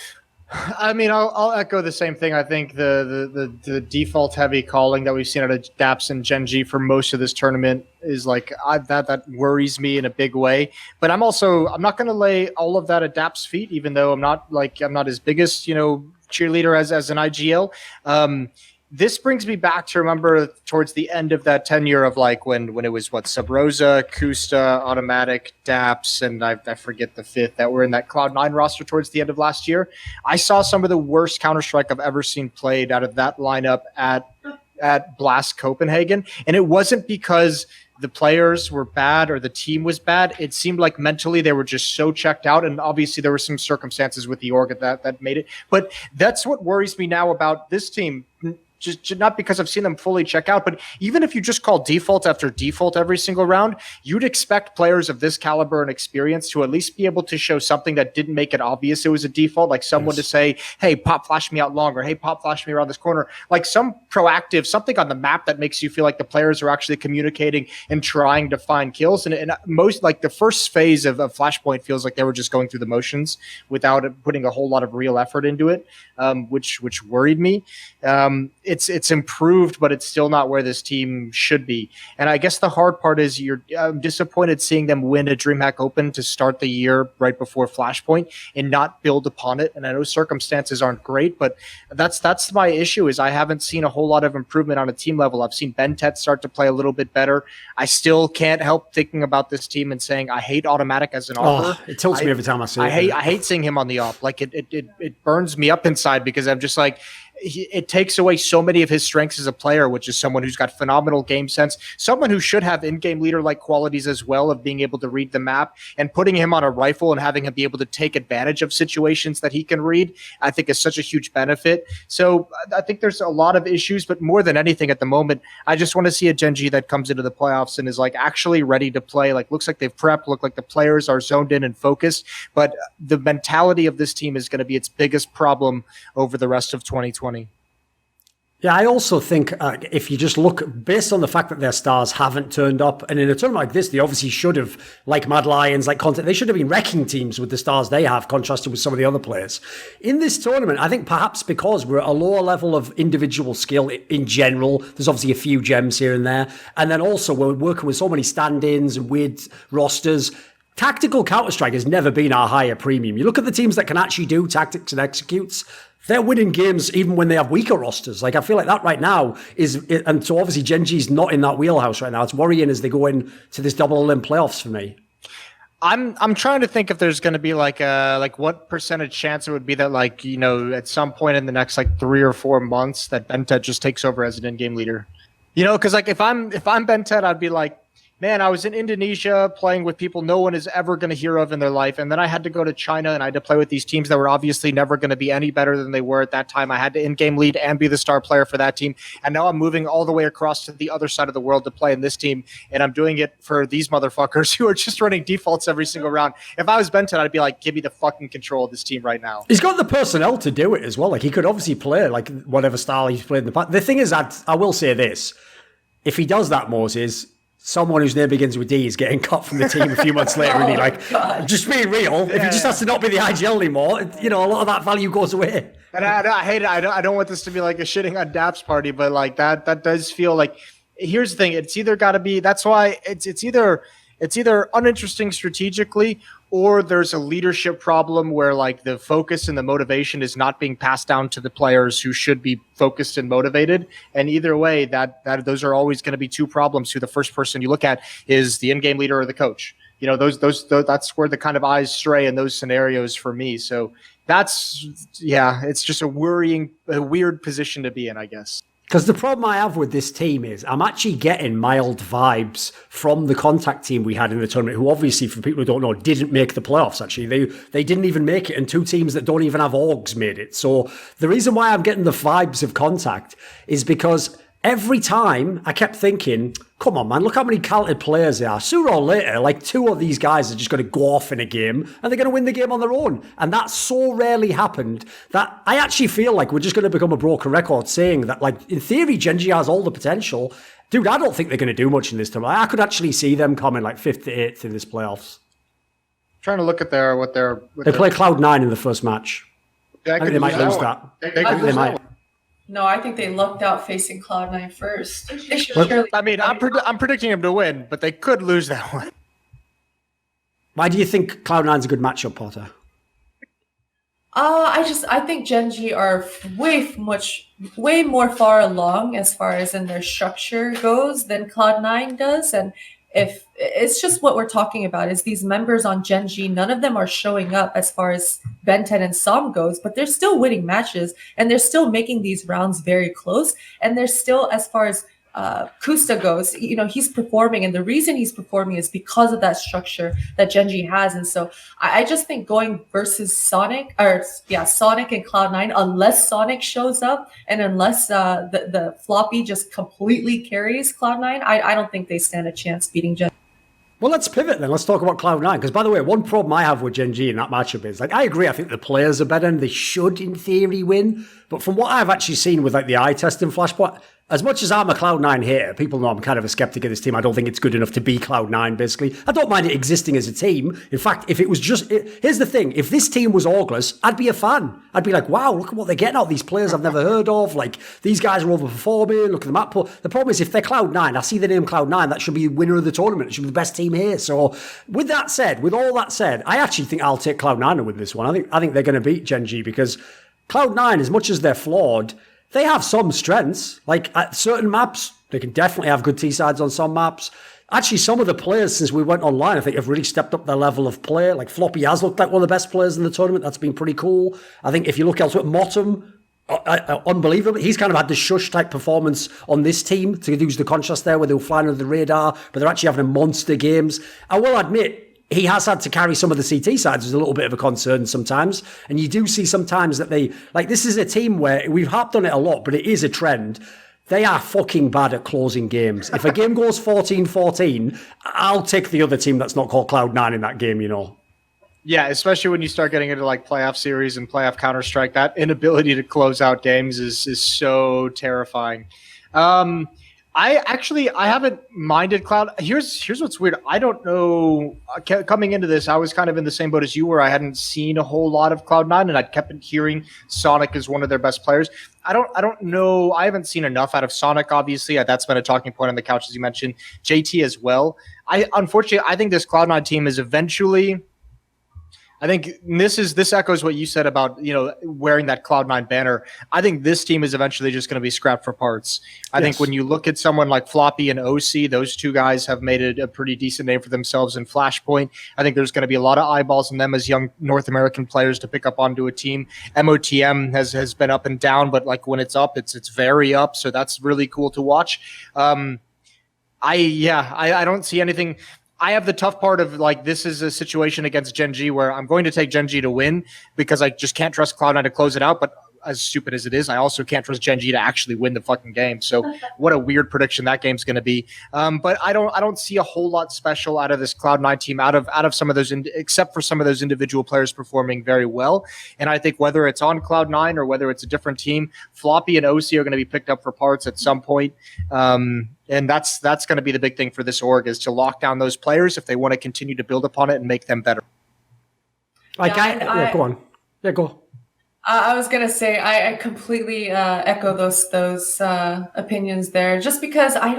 I mean, I'll echo the same thing. I think the default heavy calling that we've seen out of Daps and Gen.G for most of this tournament is that worries me in a big way. But I'm not going to lay all of that at Daps' feet, even though I'm not his biggest cheerleader as an IGL. This brings me back to remember towards the end of that tenure of when it was Sub Rosa, Kusta, Automatic, Daps, and I forget the fifth that were in that Cloud9 roster towards the end of last year. I saw some of the worst Counter-Strike I've ever seen played out of that lineup at Blast Copenhagen. And it wasn't because the players were bad or the team was bad. It seemed like mentally they were just so checked out. And obviously there were some circumstances with the org that made it. But that's what worries me now about this team. Just not because I've seen them fully check out, but even if you just call default after default every single round, you'd expect players of this caliber and experience to at least be able to show something that didn't make it obvious it was a default, like someone to say, hey, pop flash me out longer, hey, pop flash me around this corner, like some proactive, something on the map that makes you feel like the players are actually communicating and trying to find kills. And most, the first phase of Flashpoint feels like they were just going through the motions without putting a whole lot of real effort into it, which worried me. It's improved, but it's still not where this team should be. And I guess the hard part is I'm disappointed seeing them win a DreamHack Open to start the year right before Flashpoint and not build upon it. And I know circumstances aren't great, but that's my issue is I haven't seen a whole lot of improvement on a team level. I've seen Bentet start to play a little bit better. I still can't help thinking about this team and saying I hate Automatic as an offer. It tilts me every time I see it. I hate seeing him on the op. It burns me up inside because I'm just it takes away so many of his strengths as a player, which is someone who's got phenomenal game sense, someone who should have in-game leader-like qualities as well of being able to read the map, and putting him on a rifle and having him be able to take advantage of situations that he can read, I think is such a huge benefit. So I think there's a lot of issues, but more than anything at the moment, I just want to see a Genji that comes into the playoffs and is actually ready to play, looks like they've prepped, look like the players are zoned in and focused, but the mentality of this team is going to be its biggest problem over the rest of 2020. Yeah, I also think if you just look, based on the fact that their stars haven't turned up, and in a tournament like this, they obviously should have, like Mad Lions, like Content, they should have been wrecking teams with the stars they have, contrasted with some of the other players. In this tournament, I think perhaps because we're at a lower level of individual skill in general, there's obviously a few gems here and there, and then also we're working with so many stand-ins and weird rosters. Tactical Counter-Strike has never been our higher premium. You look at the teams that can actually do tactics and executes, they're winning games even when they have weaker rosters. I feel like that right now and so obviously Gen.G's not in that wheelhouse right now. It's worrying as they go into this double Olymp playoffs for me. I'm trying to think if there's going to be like what percentage chance it would be that like, you know, at some point in the next like 3 or 4 months that Bentet just takes over as an in-game leader. You know, because like if I'm Bentet, I'd be like, man, I was in Indonesia playing with people no one is ever going to hear of in their life. And then I had to go to China and I had to play with these teams that were obviously never going to be any better than they were at that time. I had to in-game lead and be the star player for that team. And now I'm moving all the way across to the other side of the world to play in this team. And I'm doing it for these motherfuckers who are just running defaults every single round. If I was Benton, I'd be like, give me the fucking control of this team right now. He's got the personnel to do it as well. Like, he could obviously play like whatever style he's played in the past. The thing is, I will say this. If he does that, Moses, someone whose name begins with D is getting cut from the team a few months later, and he like, just being real. If he just has to not be the IGL anymore, you know, a lot of that value goes away. And I hate it. I don't want this to be like a shitting on Dapp's party, but like that does feel like. Here's the thing: it's either got to be. That's why it's either uninteresting strategically, or there's a leadership problem where like the focus and the motivation is not being passed down to the players who should be focused and motivated. And either way, that those are always going to be two problems. Who the first person you look at is the in-game leader or the coach. You know, those that's where the kind of eyes stray in those scenarios for me. So it's just a weird position to be in, I guess. Because the problem I have with this team is I'm actually getting mild vibes from the contact team we had in the tournament, who obviously, for people who don't know, didn't make the playoffs, actually. They didn't even make it, and two teams that don't even have orgs made it. So the reason why I'm getting the vibes of contact is because every time I kept thinking, come on, man, look how many talented players there are. Sooner or later, like two of these guys are just going to go off in a game and they're going to win the game on their own. And that so rarely happened that I actually feel like we're just going to become a broken record saying that, like, in theory, Gen.G has all the potential. Dude, I don't think they're going to do much in this tournament. I could actually see them coming like 5th to 8th in this playoffs. Trying to look at They play Cloud9 in the first match. I think they might lose that. They might. No, I think they lucked out facing Cloud9 first. They should I'm predicting them to win, but they could lose that one. Why do you think Cloud9's a good matchup, Potter? I think Gen.G are way more far along as far as in their structure goes than Cloud9 does, and if it's just what we're talking about is these members on Gen.G, none of them are showing up as far as Ben 10 and Som goes, but they're still winning matches and they're still making these rounds very close. And they're still, as far as Kusta goes, you know, he's performing, and the reason he's performing is because of that structure that Gen.G has. And so I just think going versus Sonic and Cloud9, unless Sonic shows up and unless the floppy just completely carries Cloud9, I don't think they stand a chance beating Gen. Well, let's pivot then. Let's talk about Cloud9. Because, by the way, one problem I have with Gen.G in that matchup is, like, I agree, I think the players are better and they should, in theory, win. But from what I've actually seen with, like, the eye test in Flashpoint, as much as I'm a Cloud9 hater, people know I'm kind of a skeptic of this team. I don't think it's good enough to be Cloud9, basically. I don't mind it existing as a team. In fact, if it was just... here's the thing. If this team was Orgless, I'd be a fan. I'd be like, wow, look at what they're getting out of these players I've never heard of. Like, these guys are overperforming. Look at the map. The problem is, if they're Cloud9, I see the name Cloud9, that should be winner of the tournament. It should be the best team here. So, with all that said, I actually think I'll take Cloud9 to win this one. I think they're going to beat Gen.G because Cloud9, as much as they're flawed, they have some strengths. Like, at certain maps, they can definitely have good T-sides on some maps. Actually, some of the players, since we went online, I think have really stepped up their level of play. Like, Floppy has looked like one of the best players in the tournament. That's been pretty cool. I think if you look elsewhere, Motum, unbelievable. He's kind of had the shush type performance on this team, to use the contrast there, where they were flying under the radar, but they're actually having monster games. I will admit, he has had to carry some of the CT sides, was a little bit of a concern sometimes. And you do see sometimes that this is a team where we've harped on it a lot, but it is a trend. They are fucking bad at closing games. If a game goes 14-14, I'll take the other team that's not called Cloud9 in that game, you know. Yeah, especially when you start getting into like playoff series and playoff Counter-Strike, that inability to close out games is so terrifying. I haven't minded Cloud. Here's what's weird. I don't know. Coming into this, I was kind of in the same boat as you were. I hadn't seen a whole lot of Cloud9, and I kept hearing Sonic is one of their best players. I don't know. I haven't seen enough out of Sonic. Obviously, that's been a talking point on the couch, as you mentioned. JT as well. Unfortunately, I think this Cloud9 team is eventually. I think this echoes what you said about, wearing that Cloud9 banner. I think this team is eventually just going to be scrapped for parts. I think when you look at someone like Floppy and OC, those two guys have made it a pretty decent name for themselves in Flashpoint. I think there's going to be a lot of eyeballs on them as young North American players to pick up onto a team. MOTM has been up and down, but like when it's up, it's very up. So that's really cool to watch. I don't see anything. I have the tough part of like, this is a situation against Gen.G where I'm going to take Gen.G to win because I just can't trust Cloud9 to close it out. But as stupid as it is, I also can't trust Gen.G to actually win the fucking game. So what a weird prediction that game's going to be. But I don't see a whole lot special out of this Cloud9 team, out of some of those, except for some of those individual players performing very well. And I think whether it's on Cloud9 or whether it's a different team, Floppy and OC are going to be picked up for parts at some point. And that's going to be the big thing for this org, is to lock down those players if they want to continue to build upon it and make them better. Go on. Yeah, go. I was gonna say I completely echo those opinions there. Just because I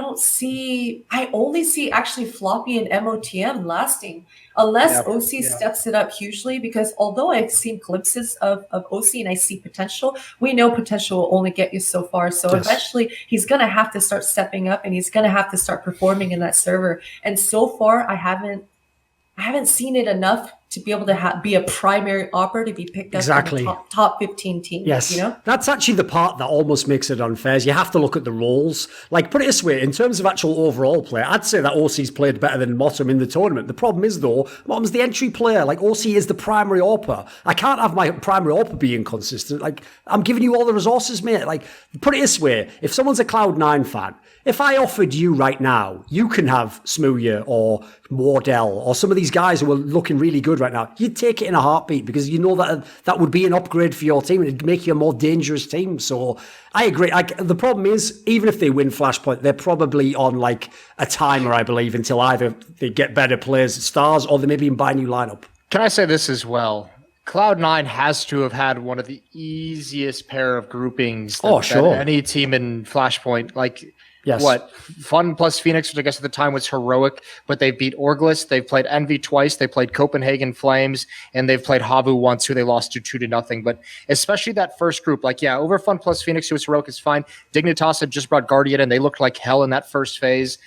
only see actually Floppy and MOTM lasting unless OC steps it up hugely. Because although I've seen glimpses of OC and I see potential, we know potential will only get you so far. So eventually he's gonna have to start stepping up and he's gonna have to start performing in that server. And so far I haven't seen it enough to be able to be a primary operator to be picked up in the top 15 teams. Yes, that's actually the part that almost makes it unfair. Is you have to look at the roles. Like, put it this way, in terms of actual overall play, I'd say that OC's played better than Motum in the tournament. The problem is, though, Motum's the entry player. Like, OC is the primary AWPer. I can't have my primary AWPer be inconsistent. Like, I'm giving you all the resources, mate. Like, put it this way, if someone's a Cloud9 fan, if I offered you right now, you can have Smooya or Wardell or some of these guys who are looking really good right now, you'd take it in a heartbeat because you know that would be an upgrade for your team and it'd make you a more dangerous team. So I agree. The problem is, even if they win Flashpoint, they're probably on like a timer, I believe, until either they get better players, stars, or they maybe even buy a new lineup. Can I say this as well? Cloud9 has to have had one of the easiest pair of groupings that any team in Flashpoint. Like, yes. What? Fun plus Phoenix, which I guess at the time was heroic, but they beat Orgless. They've played Envy twice. They played Copenhagen Flames, and they've played HAVU once, who they lost to 2-0. But especially that first group, over Fun plus Phoenix, who was heroic, is fine. Dignitas had just brought Guardian, and they looked like hell in that first phase.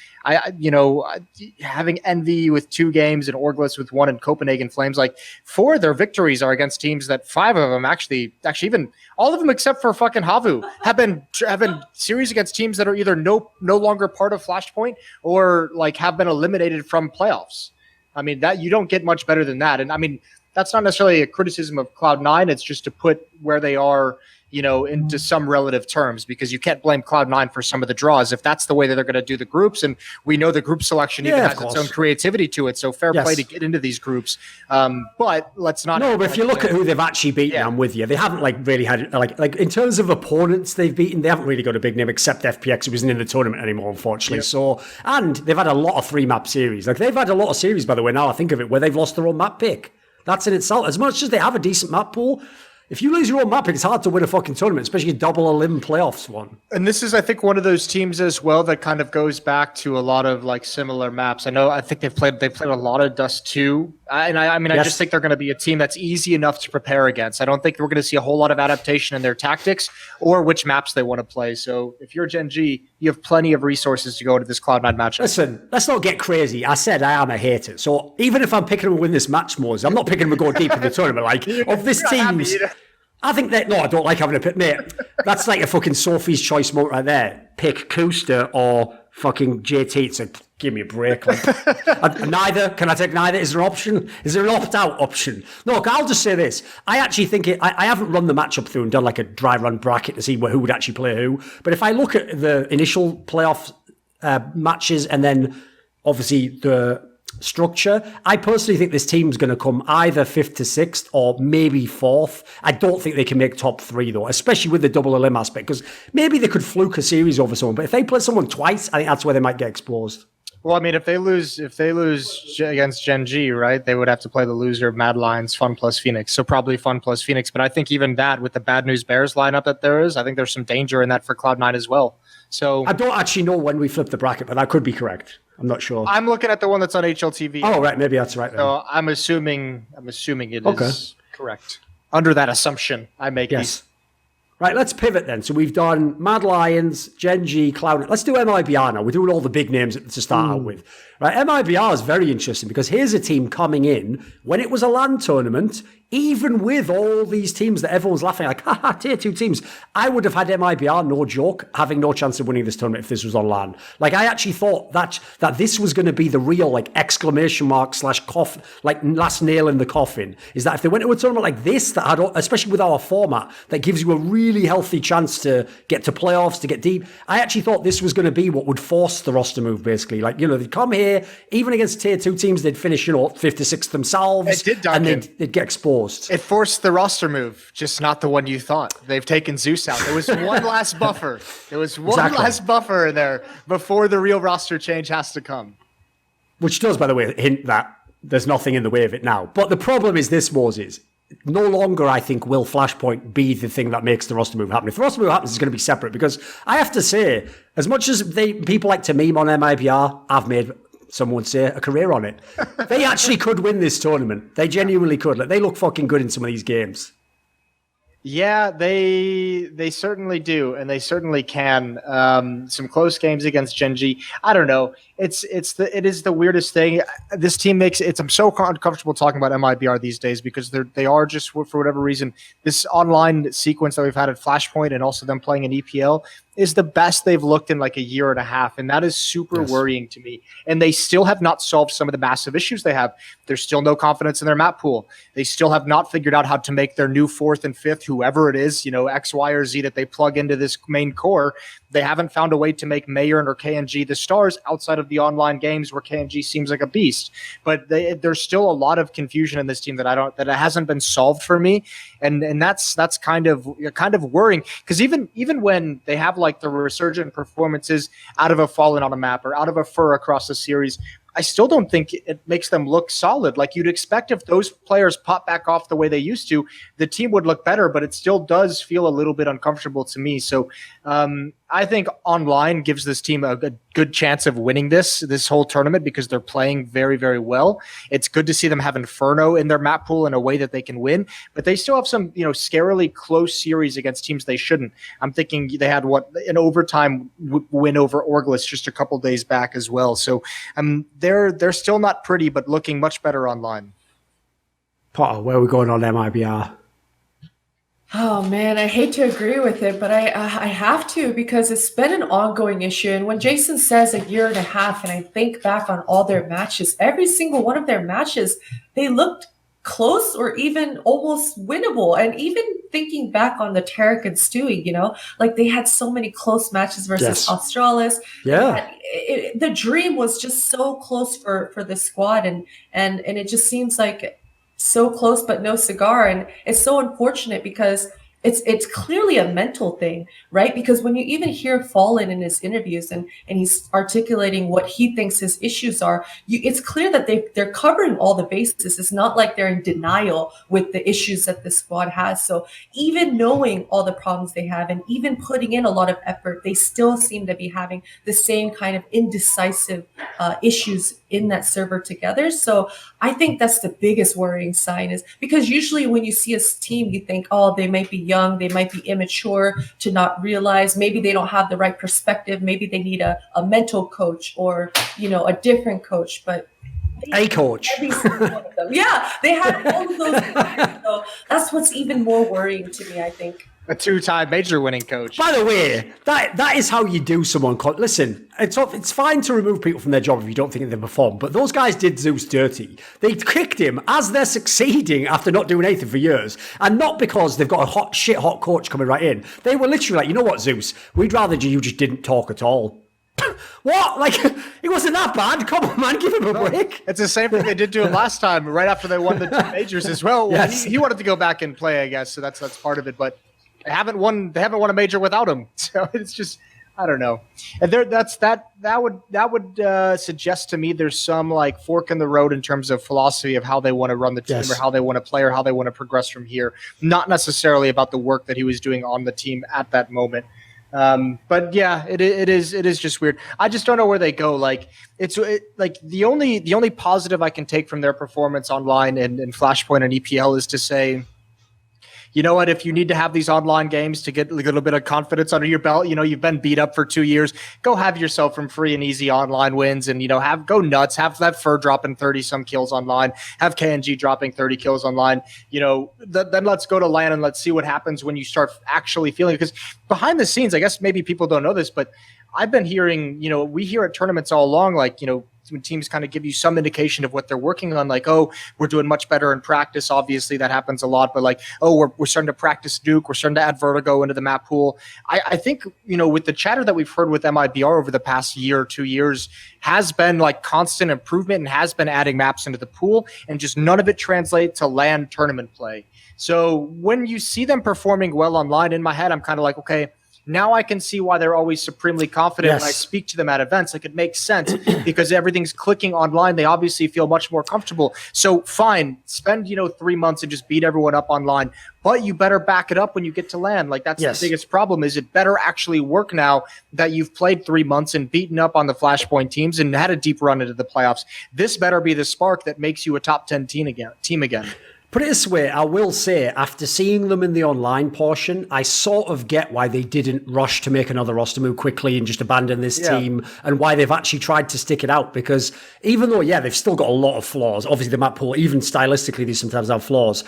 Having Envy with 2 games and Orgless with 1 and Copenhagen Flames, 4 of their victories are against teams that 5 of them actually even all of them except for fucking HAVU have been series against teams that are either no longer part of Flashpoint or have been eliminated from playoffs. I mean, that you don't get much better than that. And I mean, that's not necessarily a criticism of Cloud9. It's just to put where they are, into some relative terms, because you can't blame Cloud9 for some of the draws if that's the way that they're going to do the groups. And we know the group selection even has its own creativity to it. So fair play to get into these groups. But let's not. No, but if you look at who they've actually beaten, I'm with you. They haven't really had in terms of opponents they've beaten, they haven't really got a big name except FPX, who isn't in the tournament anymore, unfortunately. So, and they've had a lot of 3-map series. They've had a lot of series, by the way, now I think of it, where they've lost their own map pick. That's in itself. As much as they have a decent map pool, if you lose your own map pick, it's hard to win a fucking tournament, especially a double elim playoffs one. And this is, I think, one of those teams as well that kind of goes back to a lot of similar maps. I think they've played a lot of Dust 2. I just think they're going to be a team that's easy enough to prepare against. I don't think we're going to see a whole lot of adaptation in their tactics or which maps they want to play. So if you're Gen.G, you have plenty of resources to go into this Cloud9 matchup. Listen, let's not get crazy. I said I am a hater. So even if I'm picking them to win this match, Moses, I'm not picking them to go deep in the tournament. Of this team's... I think that, no, I don't like having a pick, mate. That's like a fucking Sophie's Choice moment right there. Pick Kooster or fucking JT. It's like, give me a break. Neither. Can I take neither? Is there an option? Is there an opt-out option? No, I'll just say this. I actually think I haven't run the matchup through and done a dry run bracket to see who would actually play who. But if I look at the initial playoff matches and then obviously the structure, I personally think this team's going to come either 5th to 6th or maybe 4th. I don't think they can make top 3 though, especially with the double elim aspect, because maybe they could fluke a series over someone, but if they play someone twice, I think that's where they might get exposed. Well, I mean, if they lose against Gen.G, right, they would have to play the loser of Mad Lions, Fun plus Phoenix. So probably Fun plus Phoenix. But I think even that, with the Bad News Bears lineup that there is, I think there's some danger in that for Cloud9 as well. So I don't actually know when we flip the bracket, but that could be correct. I'm not sure. I'm looking at the one that's on HLTV. Oh, right. Maybe that's right. Then. So I'm assuming it is correct. Under that assumption, I make these. Right, let's pivot then. So we've done Mad Lions, Gen.G, Cloud. Let's do MIBR now. We're doing all the big names to start out with. Right, MIBR is very interesting because here's a team coming in when it was a LAN tournament, even with all these teams that everyone's laughing like, haha, tier 2 teams. I would have had MIBR, no joke, having no chance of winning this tournament if this was on LAN. Like, I actually thought that this was going to be the real, like, exclamation mark / coffin, like, last nail in the coffin, is that if they went to a tournament like this, that had, especially with our format, that gives you a really healthy chance to get to playoffs, to get deep. I actually thought this was going to be what would force the roster move, basically. Like, you know, they'd come here, even against tier 2 teams, they'd finish, 5th or 6th themselves. It did, Duncan. And they'd get exposed. It forced the roster move, just not the one you thought. They've taken Zeus out. There was one last buffer. There was one last buffer in there before the real roster change has to come. Which does, by the way, hint that there's nothing in the way of it now. But the problem is this, Moses. No longer, I think, will Flashpoint be the thing that makes the roster move happen. If the roster move happens, it's going to be separate. Because I have to say, as much as people like to meme on MIBR, I've made... some would say a career on it. They actually could win this tournament. They genuinely could. Like, they look fucking good in some of these games. Yeah, they certainly do, and they certainly can. Some close games against Genji. I don't know. It is the weirdest thing. This team makes it. I'm so uncomfortable talking about MIBR these days because they are just, for whatever reason, this online sequence that we've had at Flashpoint and also them playing in EPL is the best they've looked in like a year and a half, and that is super worrying to me. And they still have not solved some of the massive issues they have. There's still no confidence in their map pool. They still have not figured out how to make their new 4th and 5th, whoever it is, X, Y, or Z that they plug into this main core. They haven't found a way to make Mayor or K&G the stars outside of the online games where K&G seems like a beast. But there's still a lot of confusion in this team that it hasn't been solved for me, and that's kind of worrying because even when they have like the resurgent performances out of a Fallen on a map or out of a Fur across the series, I still don't think it makes them look solid. Like you'd expect if those players pop back off the way they used to, the team would look better, but it still does feel a little bit uncomfortable to me. So I think online gives this team a good chance of winning this whole tournament because they're playing very, very well. It's good to see them have Inferno in their map pool in a way that they can win, but they still have some, scarily close series against teams they shouldn't. I'm thinking they had an overtime win over Orgless just a couple days back as well. So they're still not pretty, but looking much better online. Potter, where are we going on MIBR? Oh man, I hate to agree with it, but I have to because it's been an ongoing issue. And when Jason says a year and a half, and I think back on all their matches, every single one of their matches, they looked close or even almost winnable. And even thinking back on the Tarek and Stewie, like they had so many close matches versus Australis. Yeah. The dream was just so close for the squad, and it just seems like so close but no cigar. And it's so unfortunate because it's clearly a mental thing, right? Because when you even hear Fallen in his interviews and he's articulating what he thinks his issues are, it's clear that they're covering all the bases. It's not like they're in denial with the issues that the squad has. So even knowing all the problems they have and even putting in a lot of effort, they still seem to be having the same kind of indecisive issues in that server together. So I think that's the biggest worrying sign, is because usually when you see a team, you think, oh, they might be young, they might be immature to not realize, maybe they don't have the right perspective, maybe they need a mental coach or a different coach, but a coach. Every single one of them. Yeah, they have all of those things. So that's what's even more worrying to me, I think. A 2-time major winning coach. By the way, that is how you do someone. Listen, it's fine to remove people from their job if you don't think they perform, but those guys did Zeus dirty. They kicked him as they're succeeding after not doing anything for years, and not because they've got a hot coach coming right in. They were literally like, you know what, Zeus, we'd rather you just didn't talk at all. What? Like, it wasn't that bad. Come on, man, give him a break. It's the same thing they did to him last time, right after they won the 2 majors as well. Yes. He wanted to go back and play, I guess, so that's part of it, but they haven't won a major without him. So it's just, I don't know. And that would suggest to me there's some like fork in the road in terms of philosophy of how they want to run the team or how they want to play or how they want to progress from here. Not necessarily about the work that he was doing on the team at that moment. But yeah, it is just weird. I just don't know where they go. Like like the only positive I can take from their performance online and Flashpoint and EPL is to say, you know what, if you need to have these online games to get a little bit of confidence under your belt, you've been beat up for 2 years, go have yourself some free and easy online wins and, go nuts, have that Fur dropping 30 some kills online, have Gen.G dropping 30 kills online, then let's go to LAN and let's see what happens when you start actually feeling it. Because behind the scenes, I guess maybe people don't know this, but I've been hearing, we hear at tournaments all along, like, when teams kind of give you some indication of what they're working on, like, oh, we're doing much better in practice. Obviously, that happens a lot. But like, oh, we're starting to practice Duke. We're starting to add Vertigo into the map pool. I think, with the chatter that we've heard with MIBR over the past year or 2 years has been like constant improvement and has been adding maps into the pool. And just none of it translates to LAN tournament play. So when you see them performing well online, in my head, I'm kind of like, okay, now I can see why they're always supremely confident when I speak to them at events. Like, it makes sense because everything's clicking online. They obviously feel much more comfortable. So fine, spend, 3 months and just beat everyone up online. But you better back it up when you get to LAN. Like, that's the biggest problem, is it better actually work now that you've played 3 months and beaten up on the Flashpoint teams and had a deep run into the playoffs. This better be the spark that makes you a top 10 team again. Put it this way, I will say, after seeing them in the online portion, I sort of get why they didn't rush to make another roster move quickly and just abandon this team, and why they've actually tried to stick it out. Because even though, they've still got a lot of flaws, obviously the map pool, even stylistically, they sometimes have flaws.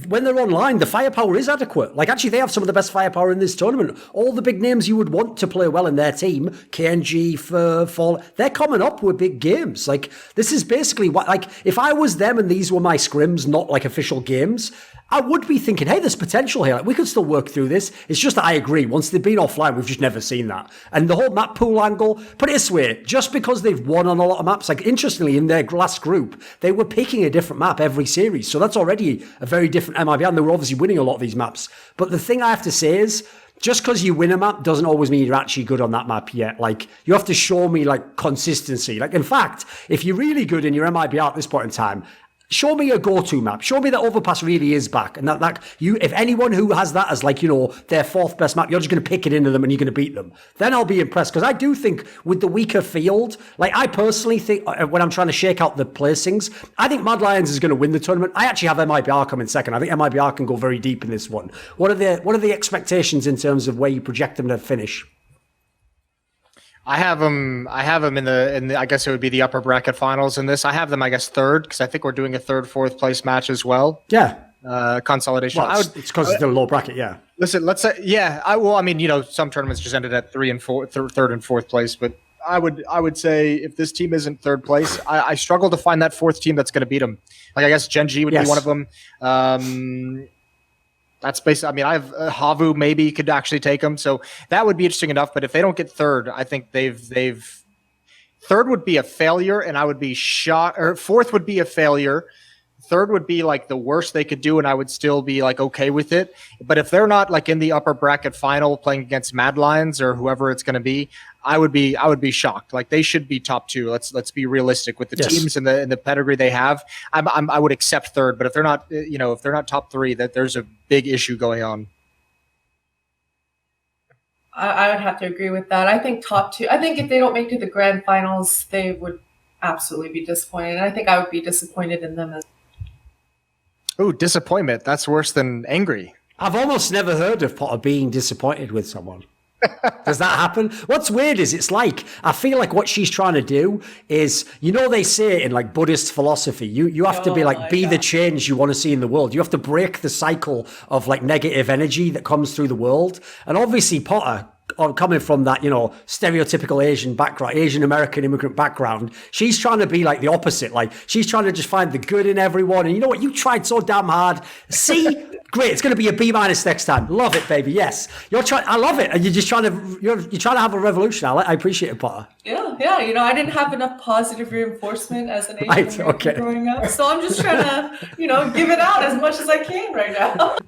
When they're online, the firepower is adequate. Like, actually, they have some of the best firepower in this tournament. All the big names you would want to play well in their team, Genji, Fall, they're coming up with big games. Like, this is basically what, like, if I was them and these were my scrims, not like official games, I would be thinking, hey, there's potential here. Like, we could still work through this. It's just that I agree. Once they've been offline, we've just never seen that. And the whole map pool angle, put it this way, just because they've won on a lot of maps, like, interestingly, in their last group, they were picking a different map every series. So that's already a very different MIBR, and they were obviously winning a lot of these maps. But the thing I have to say is, just because you win a map doesn't always mean you're actually good on that map yet. Like, you have to show me, like, consistency. Like, in fact, if you're really good in your MIBR at this point in time, show me a go-to map. Show me that Overpass really is back. And that if anyone who has that as, like, their fourth best map, you're just going to pick it into them and you're going to beat them. Then I'll be impressed. Because I do think with the weaker field, like, I personally think when I'm trying to shake out the placings, I think Mad Lions is going to win the tournament. I actually have MIBR coming second. I think MIBR can go very deep in this one. What are the expectations in terms of where you project them to finish? I have them in the I guess it would be the upper bracket finals in this. I have them, I guess, third, because I think we're doing a fourth place match as well. Yeah. Consolidation. Well, it's because it's the low bracket, yeah. Listen, let's say, some tournaments just ended at third and fourth place, but I would say if this team isn't third place, I struggle to find that fourth team that's going to beat them. Like, I guess Gen.G would be one of them. That's basically, I have HAVU maybe could actually take them. So that would be interesting enough. But if they don't get third, I think third would be a failure and I would be shocked, or fourth would be a failure. Third would be like the worst they could do, and I would still be like okay with it. But if they're not like in the upper bracket final playing against Mad Lions or whoever it's going to be, I would be shocked. Like, they should be top two. Let's be realistic with the teams and the pedigree they have. I would accept third, but if they're not top three, that there's a big issue going on. I would have to agree with that. I think top two. I think if they don't make it to the grand finals, they would absolutely be disappointed. And I think I would be disappointed in them as. Oh, disappointment. That's worse than angry. I've almost never heard of Potter being disappointed with someone. Does that happen? What's weird is it's like, I feel like what she's trying to do is, they say in like Buddhist philosophy, you have to be like, be the change you want to see in the world. You have to break the cycle of like negative energy that comes through the world. And obviously Potter, coming from that, stereotypical Asian background, Asian American immigrant background, she's trying to be like the opposite. Like, she's trying to just find the good in everyone. And you know what? You tried so damn hard. See, great. It's going to be a B- next time. Love it, baby. Yes, you're trying. I love it. And you're just trying to have a revolution. I appreciate it, Potter. Yeah. I didn't have enough positive reinforcement as an Asian American growing up, so I'm just trying to, give it out as much as I can right now.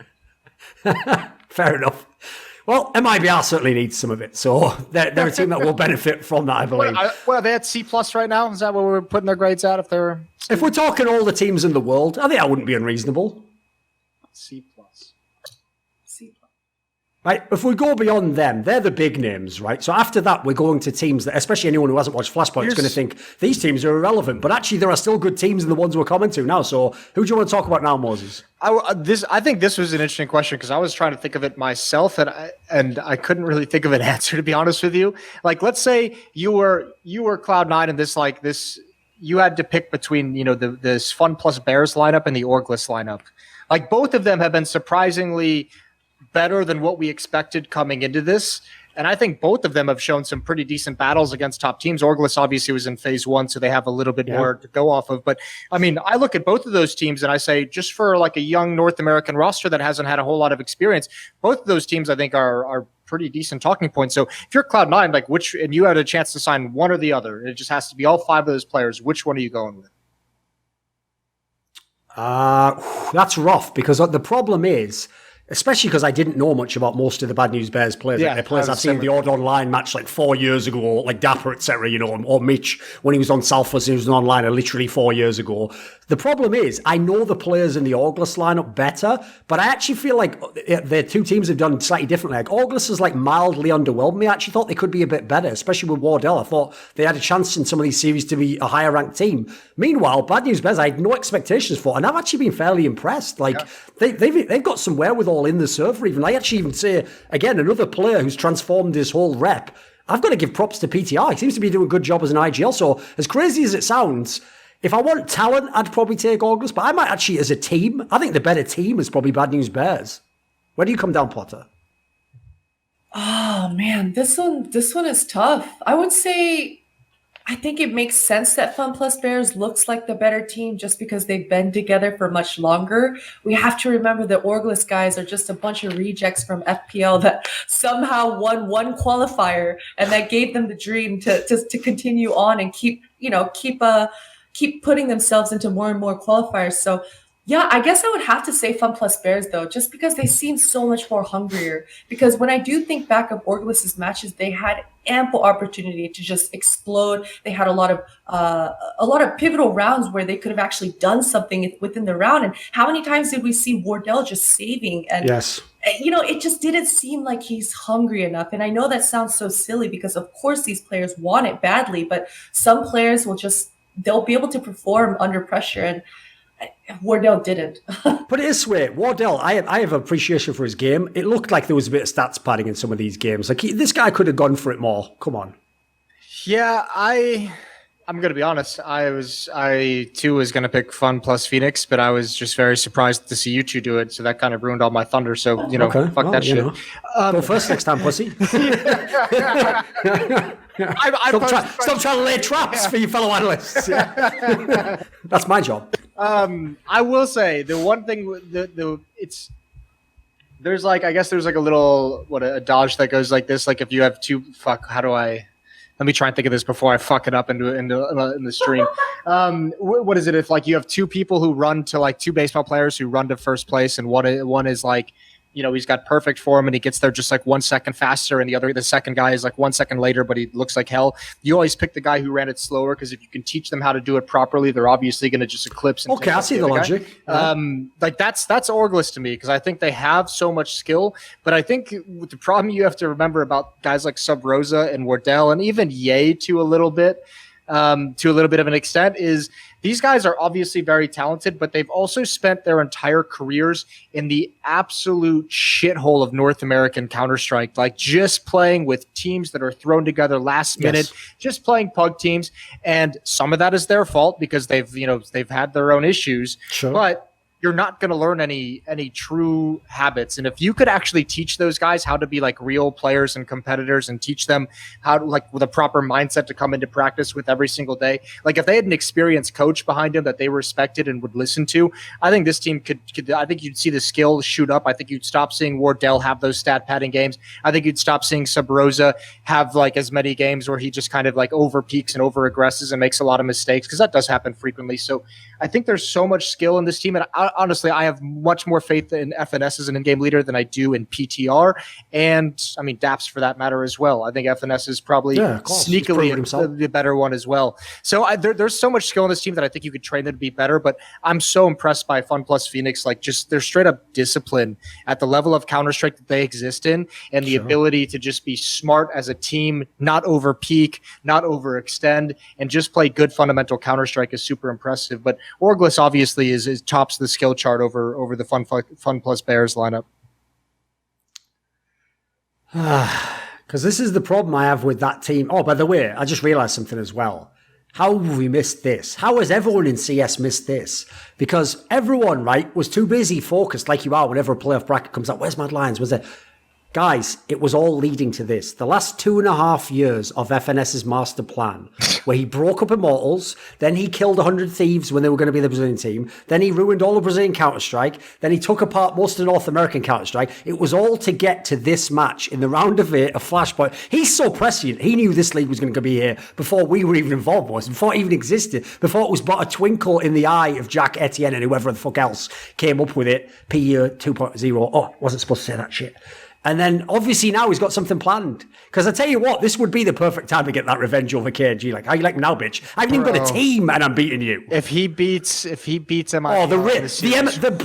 Fair enough. Well, MIBR certainly needs some of it, so they're a team that will benefit from that, I believe. What are they at C+ right now? Is that where we're putting their grades at? If we're talking all the teams in the world, I think that wouldn't be unreasonable. C+. Right, if we go beyond them, they're the big names, right? So after that, we're going to teams that, especially anyone who hasn't watched Flashpoint, is going to think these teams are irrelevant. But actually, there are still good teams in the ones we're coming to now. So who do you want to talk about now, Moses? I think this was an interesting question because I was trying to think of it myself, and I couldn't really think of an answer, to be honest with you. Like, let's say you were Cloud9 and this you had to pick between this Fun plus Bears lineup and the Orgless lineup. Like, both of them have been surprisingly better than what we expected coming into this. And I think both of them have shown some pretty decent battles against top teams. Orgless obviously was in phase 1, so they have a little bit more to go off of. But I mean, I look at both of those teams and I say, just for like a young North American roster that hasn't had a whole lot of experience, both of those teams I think are pretty decent talking points. So if you're Cloud9, like and you had a chance to sign one or the other, it just has to be all 5 of those players. Which one are you going with? That's rough because the problem is, especially because I didn't know much about most of the Bad News Bears players. Like, players I've seen the odd online match like 4 years ago, like Dapper, etc., or Mitch when he was on Salfors, he was on online literally 4 years ago. The problem is, I know the players in the Orgless lineup better, but I actually feel like the two teams have done slightly differently. Like Orgless is like mildly underwhelmed me. I actually thought they could be a bit better, especially with Wardell. I thought they had a chance in some of these series to be a higher ranked team. Meanwhile, Bad News Bears, I had no expectations for, and I've actually been fairly impressed. Like they've got some wherewithal in the server even. I actually even say, again, another player who's transformed his whole rep. I've got to give props to PTR. He seems to be doing a good job as an IGL. So as crazy as it sounds, if I want talent, I'd probably take Orgless, but I might actually, as a team, I think the better team is probably Bad News Bears. Where do you come down, Potter? Oh man, this one is tough. I would say I think it makes sense that Fun Plus Bears looks like the better team just because they've been together for much longer. We have to remember the Orgless guys are just a bunch of rejects from FPL that somehow won one qualifier and that gave them the dream to continue on and keep putting themselves into more and more qualifiers. So yeah, I guess I would have to say Fun Plus Bears though, just because they seem so much more hungrier. Because when I do think back of Orgless's matches, they had ample opportunity to just explode. They had a lot of pivotal rounds where they could have actually done something within the round. And how many times did we see Wardell just saving? And yes, it just didn't seem like he's hungry enough. And I know that sounds so silly because of course these players want it badly, but some players they'll be able to perform under pressure, and Wardell didn't. Put it this way, Wardell, I have appreciation for his game. It looked like there was a bit of stats padding in some of these games. Like this guy could have gone for it more. Come on. Yeah, I'm gonna be honest. I too was gonna pick Fun plus Phoenix, but I was just very surprised to see you two do it. So that kind of ruined all my thunder. So fuck that shit. Go first next time, pussy. Stop trying to lay traps for your fellow analysts. Yeah. That's my job. I will say the one thing there's like a little a dodge that goes like this. Like if you have let me try and think of this before I fuck it up in the stream. What is it if like you have two people who run to like two baseball players who run to first place and one is like, he's got perfect form and he gets there just like 1 second faster, and the second guy is like 1 second later, but he looks like hell. You always pick the guy who ran it slower because if you can teach them how to do it properly, they're obviously going to just eclipse. And okay, I see the logic. Like that's Orgless to me because I think they have so much skill, but I think the problem you have to remember about guys like Sub Rosa and Wardell and even Ye to a little bit of an extent is these guys are obviously very talented, but they've also spent their entire careers in the absolute shithole of North American Counter-Strike, like just playing with teams that are thrown together last minute, just playing pug teams. And some of that is their fault because they've had their own issues, but you're not going to learn any true habits. And if you could actually teach those guys how to be like real players and competitors and teach them how to like with a proper mindset to come into practice with every single day, like if they had an experienced coach behind them that they respected and would listen to, I think this team could I think you'd see the skill shoot up. I think you'd stop seeing Wardell have those stat padding games. I think you'd stop seeing Sub Rosa have like as many games where he just kind of like over peaks and over aggresses and makes a lot of mistakes because that does happen frequently. So I think there's so much skill in this team. And honestly, I have much more faith in FNS as an in-game leader than I do in PTR, and I mean Daps for that matter as well. I think FNS is probably sneakily the better one as well. So there's so much skill in this team that I think you could train them to be better. But I'm so impressed by Fun Plus Phoenix, like just their straight up discipline at the level of Counter-Strike that they exist in, and the ability to just be smart as a team, not over peak, not overextend, and just play good fundamental Counter-Strike is super impressive. But Orgless obviously is tops the skill chart over the Fun Plus Bears lineup. Because this is the problem I have with that team. Oh, by the way, I just realized something as well. How have we missed this? How has everyone in CS missed this? Because everyone, right, was too busy focused, like you are whenever a playoff bracket comes out. Where's Mad Lions? Was it? Guys, it was all leading to this. The last 2.5 years of FNS's master plan, where he broke up Immortals, then he killed 100 Thieves when they were going to be the Brazilian team, then he ruined all of Brazilian Counter-Strike, then he took apart most of North American Counter-Strike. It was all to get to this match in the round of 8 of Flashpoint. He's so prescient. He knew this league was going to be here before we were even involved, boys, before it even existed, before it was but a twinkle in the eye of Jack Etienne and whoever the fuck else came up with it. P-Year 2.0. Oh, wasn't supposed to say that shit. And then obviously now he's got something planned. Because I tell you what, this would be the perfect time to get that revenge over KNG. Like, how you like me now, bitch? I haven't even got a team and I'm beating you. If he beats MIBR, oh,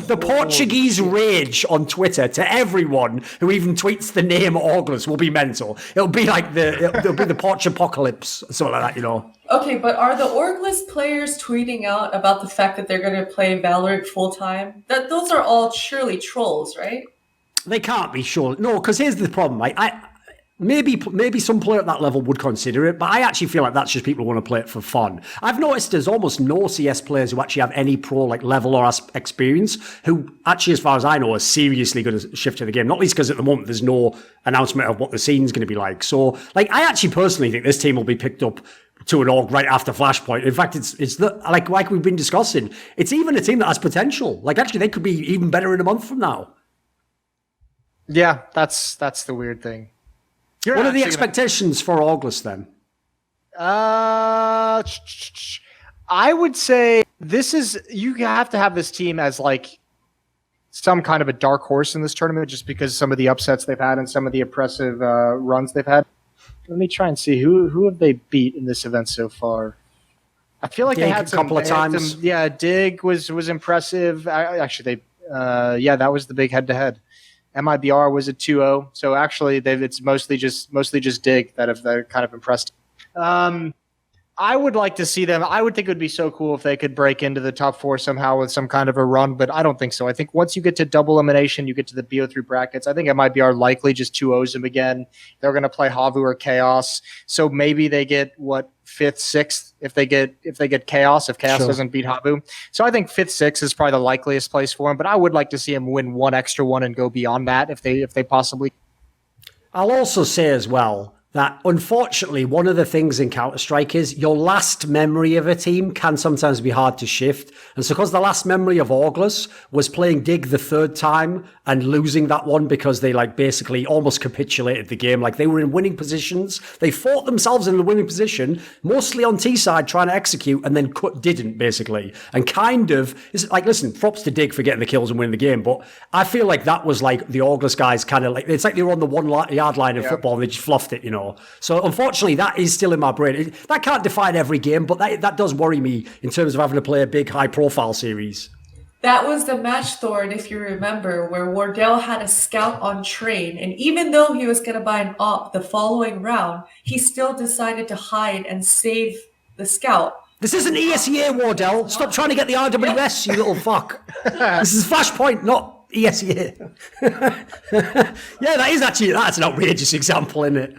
the Portuguese rage on Twitter to everyone who even tweets the name Orgless will be mental. It'll be like it'll be the Porch Apocalypse, something like that, you know. Okay, but are the Orgless players tweeting out about the fact that they're going to play Valorant full time? Those are all surely trolls, right? They can't be sure. No, because here's the problem. Maybe some player at that level would consider it, but I actually feel like that's just people who want to play it for fun. I've noticed there's almost no CS players who actually have any pro level or experience who actually, as far as I know, are seriously going to shift to the game. Not least because at the moment there's no announcement of what the scene's going to be like. So, I actually personally think this team will be picked up to an org right after Flashpoint. In fact, it's like we've been discussing. It's even a team that has potential. Actually, they could be even better in a month from now. Yeah, that's the weird thing. What are the expectations for Orgless then? I would say you have to have this team as some kind of a dark horse in this tournament, just because some of the upsets they've had and some of the impressive runs they've had. Let me try and see who have they beat in this event so far. I feel like Dig they had a couple of times. Dig was impressive. Actually, that was the big head-to-head. MIBR was a 2-0, so actually it's mostly just Dig that have kind of impressed. I would like to see them. I would think it would be so cool if they could break into the top 4 somehow with some kind of a run, but I don't think so. I think once you get to double elimination, you get to the BO3 brackets. I think MIBR likely just 2-0s them again. They're going to play HAVU or Chaos, so maybe they get 5th, 6th if they get Chaos, if Chaos doesn't beat HAVU. So I think 5th, 6th is probably the likeliest place for them, but I would like to see them win one extra one and go beyond that if they possibly. I'll also say as well that unfortunately one of the things in Counter-Strike is your last memory of a team can sometimes be hard to shift. And so because the last memory of Orgless was playing Dig the 3rd time and losing that one because they basically almost capitulated the game. They were in winning positions. They fought themselves in the winning position, mostly on T side trying to execute, and then didn't basically. And kind of, it's listen, props to Dig for getting the kills and winning the game. But I feel like that was the Orgless guys kind of it's like they were on the 1 yard line in football and they just fluffed it, you know. So unfortunately, that is still in my brain. That can't define every game, but that does worry me in terms of having to play a big, high-profile series. That was the match, Thorin, if you remember, where Wardell had a scout on train, and even though he was going to buy an op the following round, he still decided to hide and save the scout. This isn't ESEA, Wardell. Stop trying to get the RWS, you little fuck. This is Flashpoint, not ESEA. Yeah, that's an outrageous example, isn't it?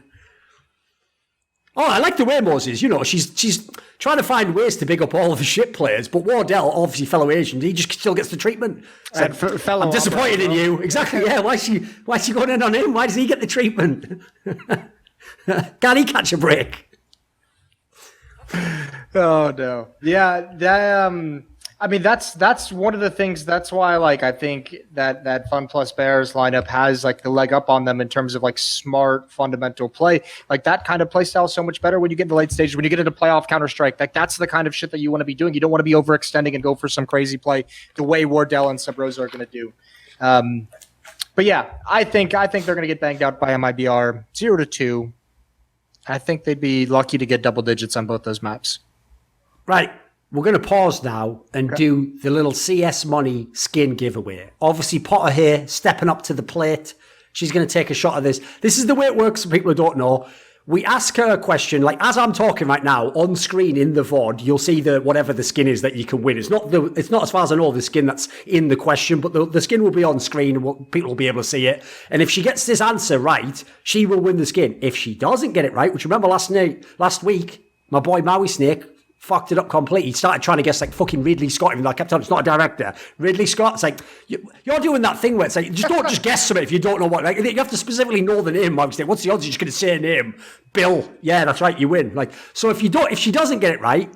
Oh, I like the way Moses, she's trying to find ways to big up all of the shit players, but Wardell, obviously fellow Asian, he just still gets the treatment. So, I'm disappointed in you. Exactly, yeah. Why is she going in on him? Why does he get the treatment? Can he catch a break? Oh no. Yeah, I mean, that's one of the things. That's why, like, I think that Fun Plus Bears lineup has like the leg up on them in terms of like smart fundamental play. Like that kind of play style is so much better when you get in the late stages, when you get into playoff Counter Strike. Like that's the kind of shit that you want to be doing. You don't want to be overextending and go for some crazy play the way Wardell and Sub Rosa are going to do. But yeah, I think they're going to get banged out by MIBR 0-2. I think they'd be lucky to get double digits on both those maps. Right. We're going to pause now and do the little CS Money skin giveaway. Obviously, Potter here, stepping up to the plate. She's going to take a shot of this. This is the way it works for people who don't know. We ask her a question, like as I'm talking right now, on screen in the VOD, you'll see whatever the skin is that you can win. It's not as far as I know, the skin that's in the question, but the skin will be on screen and people will be able to see it. And if she gets this answer right, she will win the skin. If she doesn't get it right, which remember last week, my boy Maui Snake fucked it up completely. He started trying to guess like fucking Ridley Scott, even though I kept telling him it's not a director. Ridley Scott, it's like, you're doing that thing where it's like, just don't just guess something if you don't know what, like, you have to specifically know the name. What's the odds you're just going to say a name? Bill. Yeah, that's right, you win. Like, so if she doesn't get it right,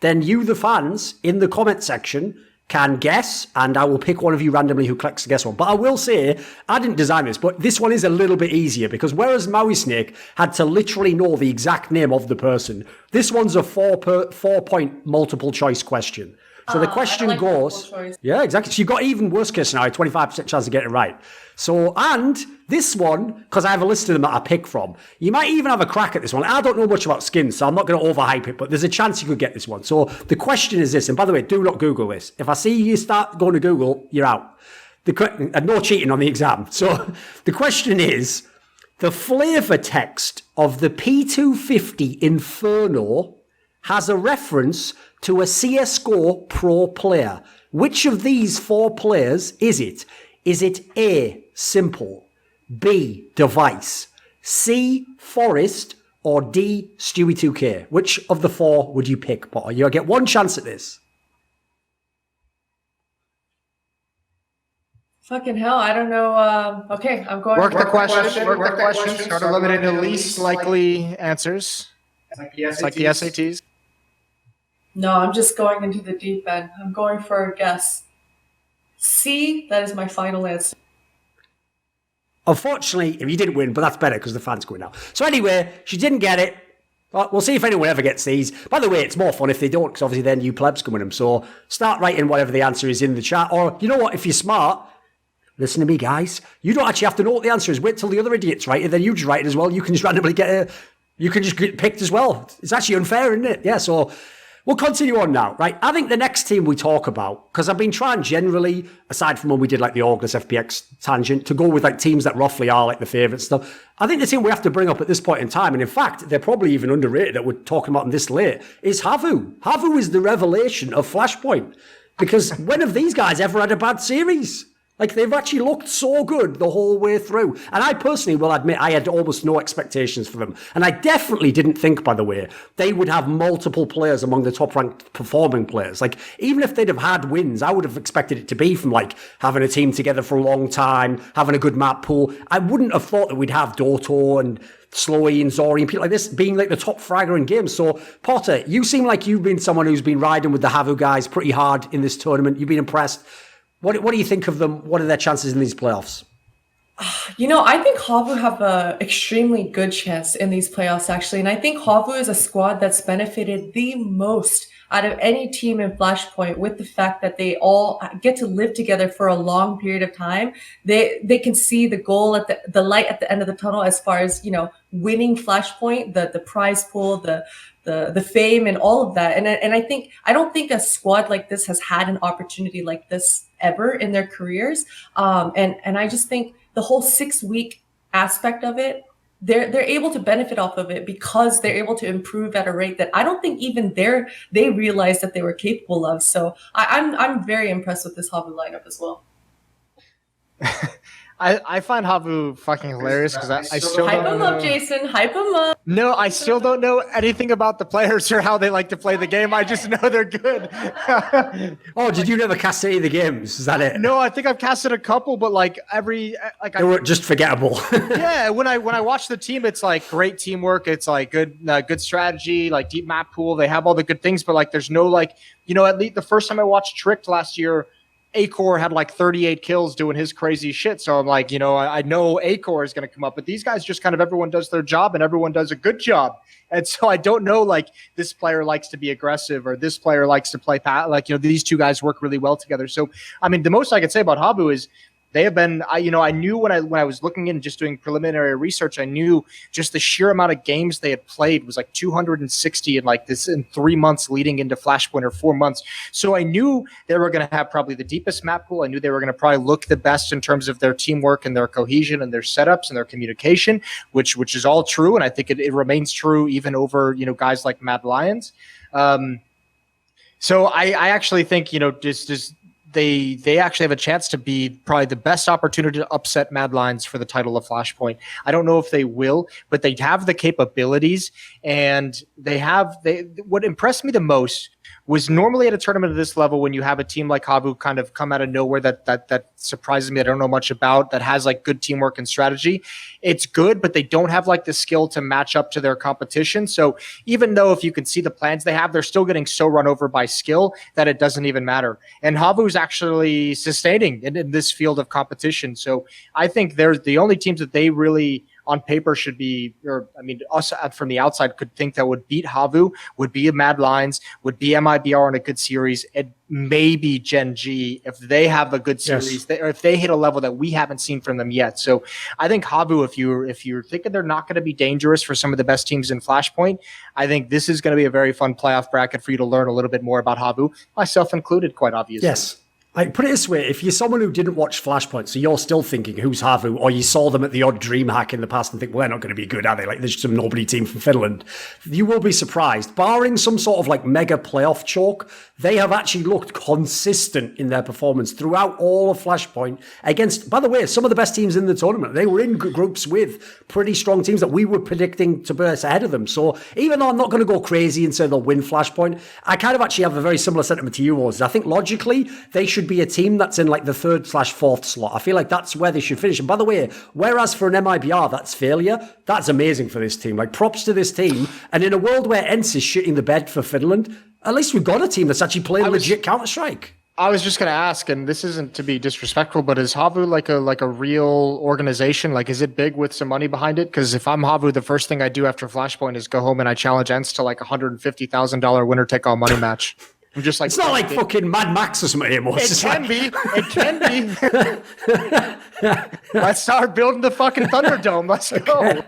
then you, the fans, in the comment section, can guess, and I will pick one of you randomly who clicks to guess one. But I will say, I didn't design this, but this one is a little bit easier because whereas Maui Snake had to literally know the exact name of the person, this one's a 4-point multiple choice question. So the question goes, yeah, exactly. So you've got even worst case scenario, 25% chance of getting it right. So, and this one, because I have a list of them that I pick from, you might even have a crack at this one. I don't know much about skins, so I'm not going to overhype it, but there's a chance you could get this one. So the question is this, and by the way, do not Google this. If I see you start going to Google, you're out. And no cheating on the exam. So the question is, the flavor text of the P250 Inferno has a reference to a CSGO pro player. Which of these 4 players is it? Is it A, Simple, B, Device, C, Forest, or D, Stewie2K? Which of the 4 would you pick, Potter? You'll get one chance at this. Fucking hell, I don't know. Okay, I'm going. Work the question. Start eliminating the least likely answers. It's like the SATs. No, I'm just going into the deep end. I'm going for a guess. C, that is my final answer. Unfortunately, if you didn't win, but that's better because the fans going now. So anyway, she didn't get it. We'll see if anyone ever gets these. By the way, it's more fun if they don't because obviously then you plebs can win them. So start writing whatever the answer is in the chat. Or you know what, if you're smart, listen to me, guys. You don't actually have to know what the answer is. Wait till the other idiots write it, then you just write it as well. You can just randomly you can just get picked as well. It's actually unfair, isn't it? Yeah, so we'll continue on now, right? I think the next team we talk about, because I've been trying generally, aside from when we did like the Orgless FPX tangent, to go with like teams that roughly are like the favourite stuff. I think the team we have to bring up at this point in time, and in fact, they're probably even underrated that we're talking about them this late, is HAVU. HAVU is the revelation of Flashpoint. Because when have these guys ever had a bad series? Like, they've actually looked so good the whole way through. And I personally will admit I had almost no expectations for them. And I definitely didn't think, by the way, they would have multiple players among the top-ranked performing players. Like, even if they'd have had wins, I would have expected it to be from, like, having a team together for a long time, having a good map pool. I wouldn't have thought that we'd have Doto and Slowy and Zori and people like this being, like, the top fragger in games. So, Potter, you seem like you've been someone who's been riding with the HAVU guys pretty hard in this tournament. You've been impressed. What do you think of them? What are their chances in these playoffs? You know, I think HAVU have an extremely good chance in these playoffs, actually. And I think HAVU is a squad that's benefited the most out of any team in Flashpoint with the fact that they all get to live together for a long period of time. They can see the goal at the light at the end of the tunnel as far as, you know, winning Flashpoint, the prize pool, the fame and all of that. And I don't think a squad like this has had an opportunity like this ever in their careers. And I just think the whole 6-week aspect of it, they're able to benefit off of it because they're able to improve at a rate that I don't think even they realized that they were capable of. So I'm very impressed with this HAVU lineup as well. I find HAVU fucking hilarious because I still Hype don't him know. up, Jason. Hype him up. No, I still don't know anything about the players or how they like to play the game. I just know they're good. Oh, did you never cast any of the games? Is that it? No, I think I've casted a couple, but like They were just forgettable. yeah, when I watch the team, it's like great teamwork. It's like good strategy, like deep map pool. They have all the good things, but like there's no like, at least the first time I watched Tricked last year, Acor had like 38 kills doing his crazy shit. So I'm like, I know Acor is going to come up, but these guys just kind of everyone does their job and everyone does a good job. And so I don't know, like this player likes to be aggressive or this player likes to play these two guys work really well together. So, I mean, the most I could say about HAVU is they have been, I knew when I was looking in just doing preliminary research, I knew just the sheer amount of games they had played was like 260 in 3 months leading into Flashpoint or 4 months. So I knew they were going to have probably the deepest map pool. I knew they were going to probably look the best in terms of their teamwork and their cohesion and their setups and their communication, which is all true. And I think it remains true even over, guys like Mad Lions. So I actually think, they actually have a chance to be probably the best opportunity to upset Mad Lions for the title of Flashpoint. I don't know if they will, but they have the capabilities, and what impressed me the most was normally at a tournament of this level when you have a team like HAVU kind of come out of nowhere that surprises me. I don't know much about that has like good teamwork and strategy. It's good, but they don't have like the skill to match up to their competition. So even though if you can see the plans they have, they're still getting so run over by skill that it doesn't even matter. And HAVU's actually sustaining in this field of competition. So I think they're the only teams that they really on paper should be, us from the outside could think that would beat HAVU, would be a Mad Lions, would be MIBR in a good series, and maybe Gen.G if they have a good series, Yes. or if they hit a level that we haven't seen from them yet. So I think HAVU, if you're thinking they're not going to be dangerous for some of the best teams in Flashpoint, I think this is going to be a very fun playoff bracket for you to learn a little bit more about HAVU, myself included, quite obviously. Yes. Like, put it this way, if you're someone who didn't watch Flashpoint, so you're still thinking, who's HAVU? Or you saw them at the odd DreamHack in the past and think, well, they're not going to be good, are they? Like, there's some nobody team from Finland. You will be surprised. Barring some sort of like mega playoff chalk, they have actually looked consistent in their performance throughout all of Flashpoint against, by the way, some of the best teams in the tournament. They were in groups with pretty strong teams that we were predicting to burst ahead of them. So even though I'm not going to go crazy and say they'll win Flashpoint, I kind of actually have a very similar sentiment to you, Moses. I think logically, they should be a team that's in like the 3rd/4th slot. I feel like that's where they should finish. And by the way, whereas for an MIBR, that's failure, that's amazing for this team. Like, props to this team. And in a world where ENCE is shitting the bed for Finland, at least we've got a team that's actually playing legit Counter-Strike. I was just going to ask, and this isn't to be disrespectful, but is HAVU like a real organization? Like, is it big with some money behind it? Because if I'm HAVU, the first thing I do after Flashpoint is go home and I challenge ENCE to like $150,000 winner-take-all money match. I'm just like, it's not like fucking Mad Max or something anymore. It can be. It can be. Let's start building the fucking Thunderdome. Let's go.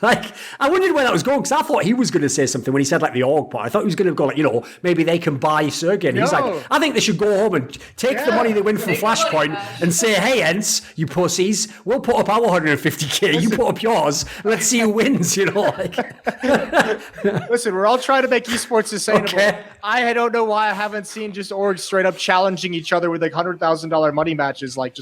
Like, I wondered where that was going, because I thought he was going to say something when he said like the org part. I thought he was going to go like, maybe they can buy Sergey. And he's like, I think they should go home and take the money they win from Flashpoint and say, hey, ENCE, you pussies, we'll put up our 150K, you put up yours, let's see who wins, like. Listen, we're all trying to make esports sustainable. Okay. I don't know why I haven't seen just orgs straight up challenging each other with like $100,000 money matches, like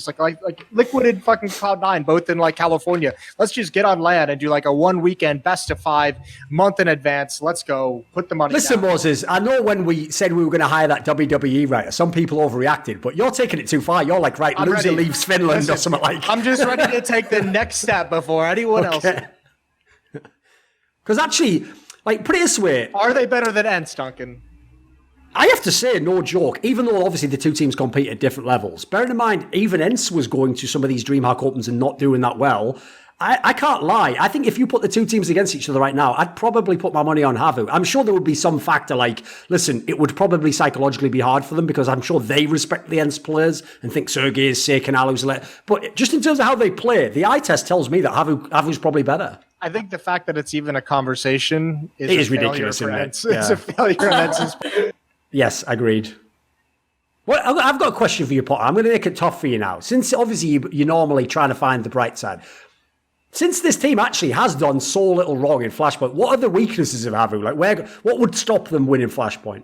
Liquid and fucking Cloud9, both in like California. Let's just get on LAN and do like a 1 weekend best of 5 month in advance. Let's go put the money. Listen, down. Moses, I know when we said we were going to hire that WWE writer, some people overreacted, but you're taking it too far. You're like, right, I'm loser ready. leaves Finland or something like. I'm just ready to take the next step before anyone else. Because actually, like, put it this way. Are they better than ENCE, Duncan? I have to say, no joke, even though obviously the two teams compete at different levels, bearing in mind, even ENCE was going to some of these DreamHack Opens and not doing that well. I can't lie. I think if you put the two teams against each other right now, I'd probably put my money on HAVU. I'm sure there would be some factor like, listen, it would probably psychologically be hard for them because I'm sure they respect the ENCE players and think Sergey is sick and Alu's let. But just in terms of how they play, the eye test tells me that HAVU's probably better. I think the fact that it's even a conversation is ridiculous, isn't it? ENCE. It's a failure of ENCE's. Yes, agreed. Well, I've got a question for you, Potter. I'm going to make it tough for you now. Since obviously you're normally trying to find the bright side. Since this team actually has done so little wrong in Flashpoint, what are the weaknesses of HAVU? Like, what would stop them winning Flashpoint?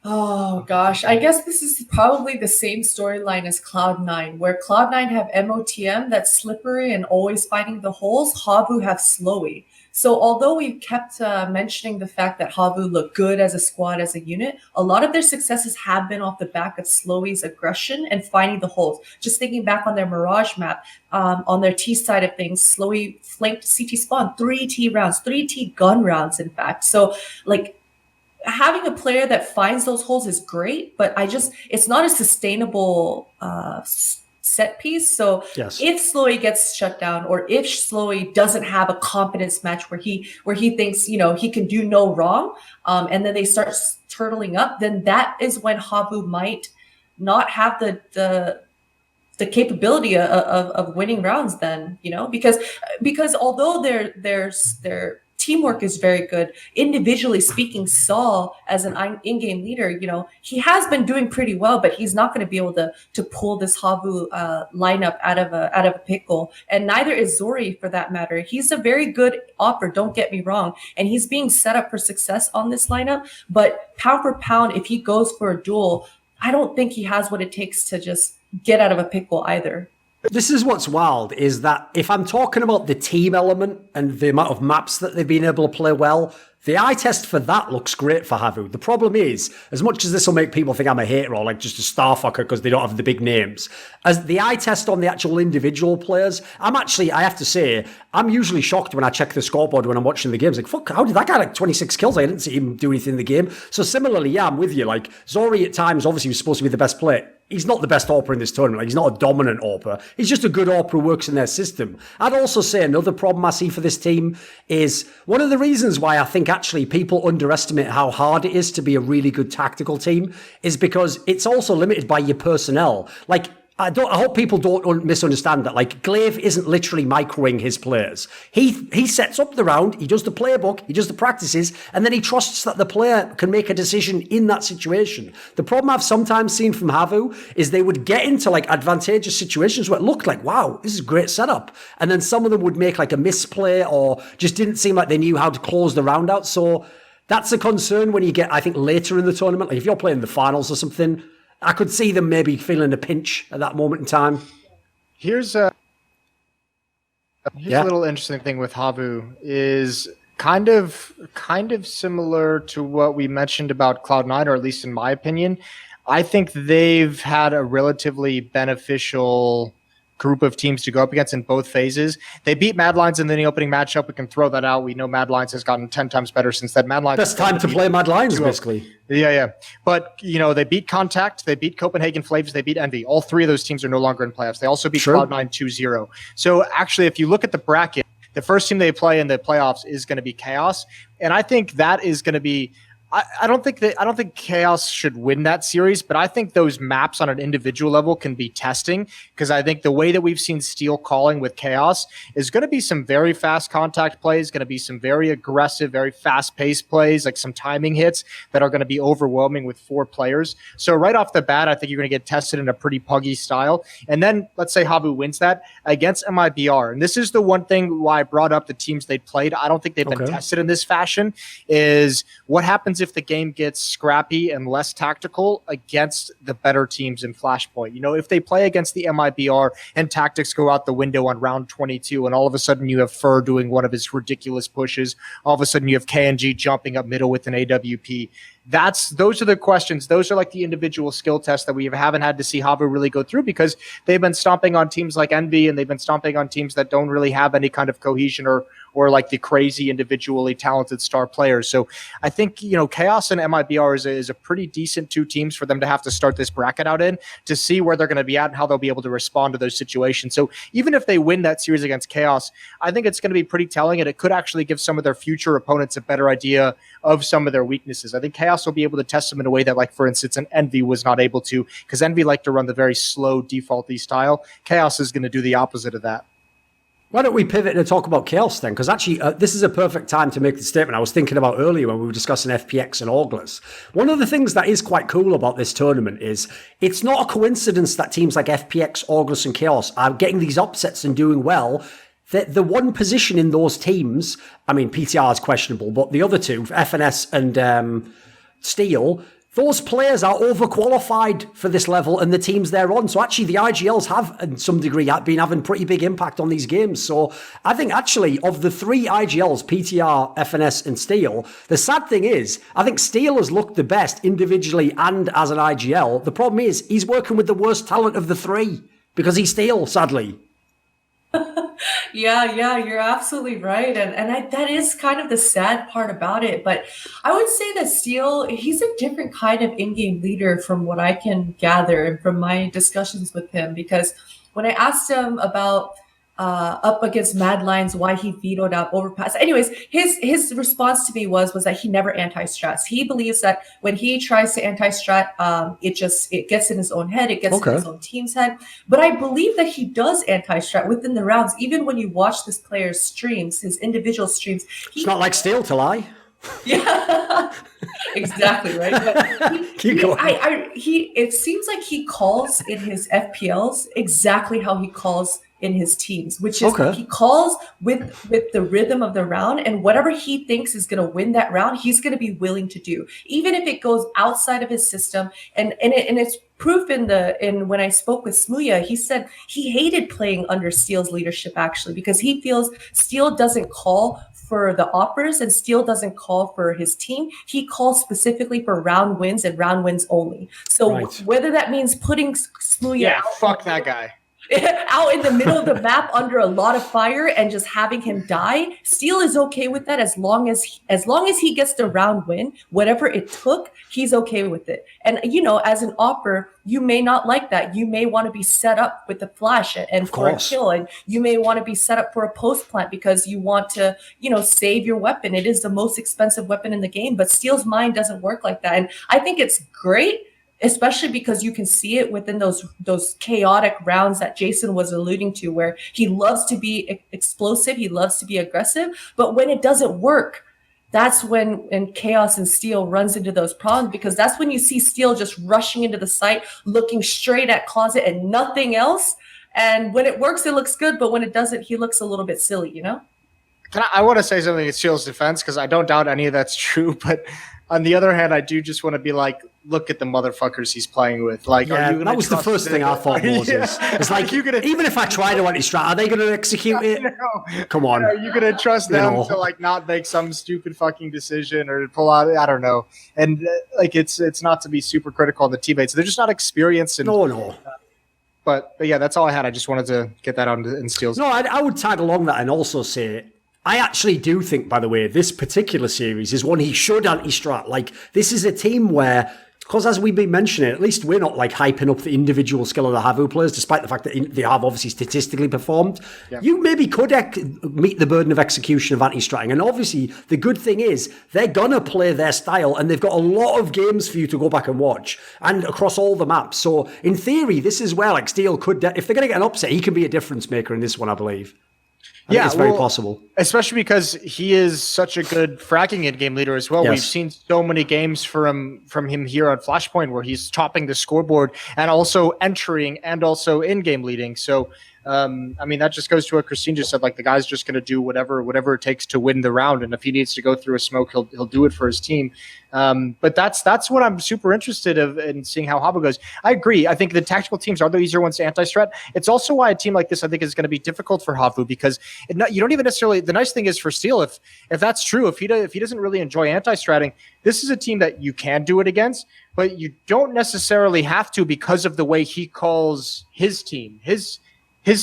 Oh gosh, I guess this is probably the same storyline as Cloud9, where Cloud9 have MOTM that's slippery and always finding the holes. HAVU have Slowy. So although we kept mentioning the fact that HAVU look good as a squad, as a unit, a lot of their successes have been off the back of Slowy's aggression and finding the holes. Just thinking back on their Mirage map, on their T side of things, Slowy flanked CT spawn 3 T rounds, 3 T gun rounds, in fact. So like, having a player that finds those holes is great, but it's not a sustainable set piece. So Yes. if Slowy gets shut down, or if Slowy doesn't have a confidence match where he thinks, he can do no wrong, and then they start turtling up, then that is when HAVU might not have the capability of winning rounds then, because although their teamwork is very good, individually speaking, Saul as an in-game leader, he has been doing pretty well, but he's not going to be able to pull this HAVU lineup out of a pickle, and neither is Zori for that matter. He's a very good opper, don't get me wrong, and he's being set up for success on this lineup, but pound for pound, if he goes for a duel, I don't think he has what it takes to just get out of a pickle either. This is what's wild, is that if I'm talking about the team element and the amount of maps that they've been able to play well, the eye test for that looks great for HAVU. The problem is, as much as this will make people think I'm a hater or like just a starfucker because they don't have the big names, as the eye test on the actual individual players, I have to say, I'm usually shocked when I check the scoreboard when I'm watching the games. Like, fuck, how did that guy like 26 kills? I didn't see him do anything in the game. So similarly, yeah, I'm with you. Like, Zori at times obviously was supposed to be the best player. He's not the best AWPer in this tournament. Like, he's not a dominant AWPer. He's just a good AWPer who works in their system. I'd also say another problem I see for this team is one of the reasons why I think actually people underestimate how hard it is to be a really good tactical team is because it's also limited by your personnel. Like, I hope people don't misunderstand that. Like, Glaive isn't literally microing his players. He sets up the round, he does the playbook, he does the practices, and then he trusts that the player can make a decision in that situation. The problem I've sometimes seen from HAVU is they would get into like advantageous situations where it looked like, wow, this is a great setup. And then some of them would make like a misplay or just didn't seem like they knew how to close the round out. So that's a concern when you get, I think, later in the tournament. Like if you're playing the finals or something, I could see them maybe feeling a pinch at that moment in time. Here's a little interesting thing with HAVU is kind of similar to what we mentioned about Cloud9, or at least in my opinion. I think they've had a relatively beneficial group of teams to go up against in both phases. They beat Mad Lions in the opening matchup. We can throw that out. We know Mad Lions has gotten 10 times better since that. Mad Lions best time to play Mad Lions, basically. Yeah. But, they beat Contact, they beat Copenhagen Flames, they beat Envy. All three of those teams are no longer in playoffs. They also beat Cloud9 2-0. So actually, if you look at the bracket, the first team they play in the playoffs is going to be Chaos. And I think that is going to be I don't think Chaos should win that series, but I think those maps on an individual level can be testing, because I think the way that we've seen Steel calling with Chaos is going to be some very fast contact plays, going to be some very aggressive, very fast-paced plays, like some timing hits that are going to be overwhelming with 4 players. So right off the bat, I think you're going to get tested in a pretty puggy style. And then let's say HAVU wins that against MIBR. And this is the one thing why I brought up the teams they played. I don't think they've been tested in this fashion, is what happens if the game gets scrappy and less tactical against the better teams in Flashpoint. If they play against the MIBR and tactics go out the window on round 22, and all of a sudden you have Fur doing one of his ridiculous pushes, all of a sudden you have Gen.G jumping up middle with an AWP. Those are the questions. Those are like the individual skill tests that we haven't had to see HAVU really go through, because they've been stomping on teams like Envy, and they've been stomping on teams that don't really have any kind of cohesion or like the crazy individually talented star players. So I think, Chaos and MIBR is a pretty decent 2 teams for them to have to start this bracket out in, to see where they're going to be at and how they'll be able to respond to those situations. So even if they win that series against Chaos, I think it's going to be pretty telling, and it could actually give some of their future opponents a better idea of some of their weaknesses. I think Chaos will be able to test them in a way that, like, for instance, an Envy was not able to, because Envy liked to run the very slow defaulty style. Chaos is going to do the opposite of that. Why don't we pivot and talk about Chaos then? Because actually, this is a perfect time to make the statement I was thinking about earlier when we were discussing FPX and Orgless. One of the things that is quite cool about this tournament is it's not a coincidence that teams like FPX, Orgless, and Chaos are getting these upsets and doing well. The one position in those teams, I mean, PTR is questionable, but the other two, FNS and Steel, those players are overqualified for this level and the teams they're on. So actually the IGLs have, in some degree, been having pretty big impact on these games. So I think actually of the three IGLs, PTR, FNS and Steel, the sad thing is, I think Steel has looked the best individually and as an IGL. The problem is he's working with the worst talent of the three because he's Steel, sadly. Yeah, you're absolutely right. And that is kind of the sad part about it. But I would say that Steele, he's a different kind of in-game leader from what I can gather and from my discussions with him. Because when I asked him about up against Mad Lions, why he vetoed out overpass. Anyways, his response to me was that he never anti-strats. He believes that when he tries to anti-strat, it gets in his own head, it gets in his own team's head. But I believe that he does anti-strat within the rounds. Even when you watch this player's streams, his individual streams, it's not like Steel to lie. Yeah, exactly right. But it seems like he calls in his FPLs exactly how he calls in his teams, which is he calls with the rhythm of the round, and whatever he thinks is going to win that round, he's going to be willing to do, even if it goes outside of his system. And it's proof in when I spoke with Smooya, he said he hated playing under Steele's leadership actually because he feels Steele doesn't call for the operas and Steele doesn't call for his team. He calls specifically for round wins and round wins only. So whether that means putting Smooya out, fuck that guy. out in the middle of the map under a lot of fire and just having him die, Steele is okay with that as long as he gets the round win, whatever it took, he's okay with it. And as an opper, you may not like that. You may want to be set up with the flash and for a kill, and you may want to be set up for a post plant because you want to, save your weapon. It is the most expensive weapon in the game, but Steele's mind doesn't work like that. And I think it's great, especially because you can see it within those chaotic rounds that Jason was alluding to, where he loves to be explosive, he loves to be aggressive, but when it doesn't work, that's when Chaos and Steel runs into those problems, because that's when you see Steel just rushing into the site, looking straight at Closet and nothing else. And when it works, it looks good, but when it doesn't, he looks a little bit silly, I want to say something in Steel's defense, because I don't doubt any of that's true, but on the other hand, I do just want to be like, look at the motherfuckers he's playing with. Like, that was the first thing I thought, Moses. It's like, even if I try to anti-strat, are they going to execute it? Come on. Are you going to trust them to not make some stupid fucking decision or pull out? I don't know. And it's not to be super critical of the teammates. They're just not experienced. No. But yeah, that's all I had. I just wanted to get that out in Steel's. No, I would tag along that and also say, I actually do think, by the way, this particular series is one he should anti-strat. Like, this is a team where, because as we've been mentioning, at least we're not hyping up the individual skill of the HAVU players, despite the fact that they have obviously statistically performed. Yeah. You maybe could meet the burden of execution of anti-stratting. And obviously, the good thing is they're going to play their style, and they've got a lot of games for you to go back and watch, and across all the maps. So in theory, this is where Steel could, if they're going to get an upset, he can be a difference maker in this one, I believe. I think it's very possible. Especially because he is such a good fracking in-game leader as well. Yes. We've seen so many games from him here on Flashpoint where he's topping the scoreboard and also entering and also in-game leading. So, that just goes to what Christine just said. The guy's just going to do whatever it takes to win the round. And if he needs to go through a smoke, he'll do it for his team. But that's what I'm super interested in seeing how HAVU goes. I agree. I think the tactical teams are the easier ones to anti-strat. It's also why a team like this, I think, is going to be difficult for HAVU because you don't even necessarily. The nice thing is for Steel, if that's true, if he doesn't really enjoy anti-stratting, this is a team that you can do it against, but you don't necessarily have to because of the way he calls his team. His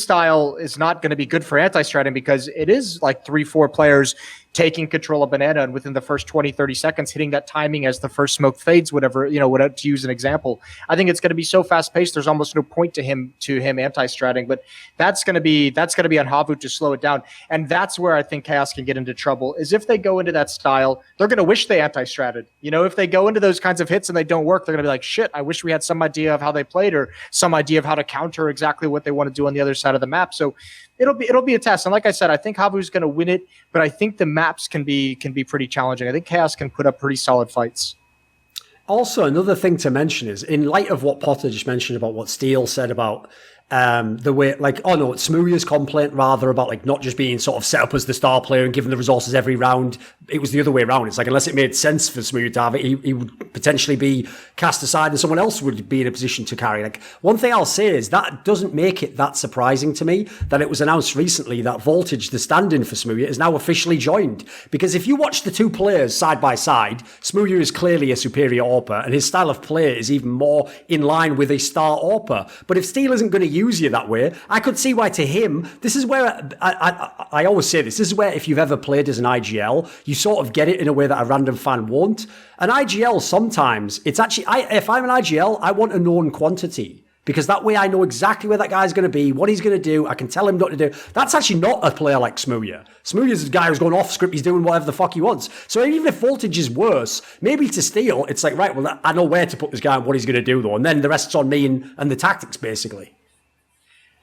style is not going to be good for anti-stratting because it is 3-4 players taking control of banana and within the first 20, 30 seconds hitting that timing as the first smoke fades, whatever, to use an example. I think it's going to be so fast paced. There's almost no point to him anti-stratting, but that's going to be on HAVU to slow it down. And that's where I think Chaos can get into trouble is if they go into that style, they're going to wish they anti-stratted. If they go into those kinds of hits and they don't work, they're going to be like, shit, I wish we had some idea of how they played or some idea of how to counter exactly what they want to do on the other side of the map. So it'll be a test. And like I said, I think HAVU is going to win it, but I think the maps can be pretty challenging. I think Chaos can put up pretty solid fights. Also, another thing to mention is, in light of what Potter just mentioned about what Steele said about the way, like, oh no, it's Smooya's complaint rather about like not just being sort of set up as the star player and given the resources every round. It was the other way around. It's like, unless it made sense for Smooya to have it, he would potentially be cast aside and someone else would be in a position to carry. Like, one thing I'll say is that doesn't make it that surprising to me that it was announced recently that Voltage, the stand-in for Smooya, is now officially joined. Because if you watch the two players side by side, Smooya is clearly a superior AWPer and his style of play is even more in line with a star AWPer. But if Steel isn't going to use you that way, I could see why to him, this is where I always say this is where if you've ever played as an IGL, you sort of get it in a way that a random fan won't. An IGL sometimes, it's actually, if I'm an IGL, I want a known quantity. Because that way I know exactly where that guy's going to be, what he's going to do, I can tell him what to do. That's actually not a player like Smooya. Smooya's a guy who's going off script, he's doing whatever the fuck he wants. So even if Voltage is worse, maybe to Steel, it's like, right, well, I know where to put this guy and what he's going to do though. And then the rest's on me and the tactics, basically.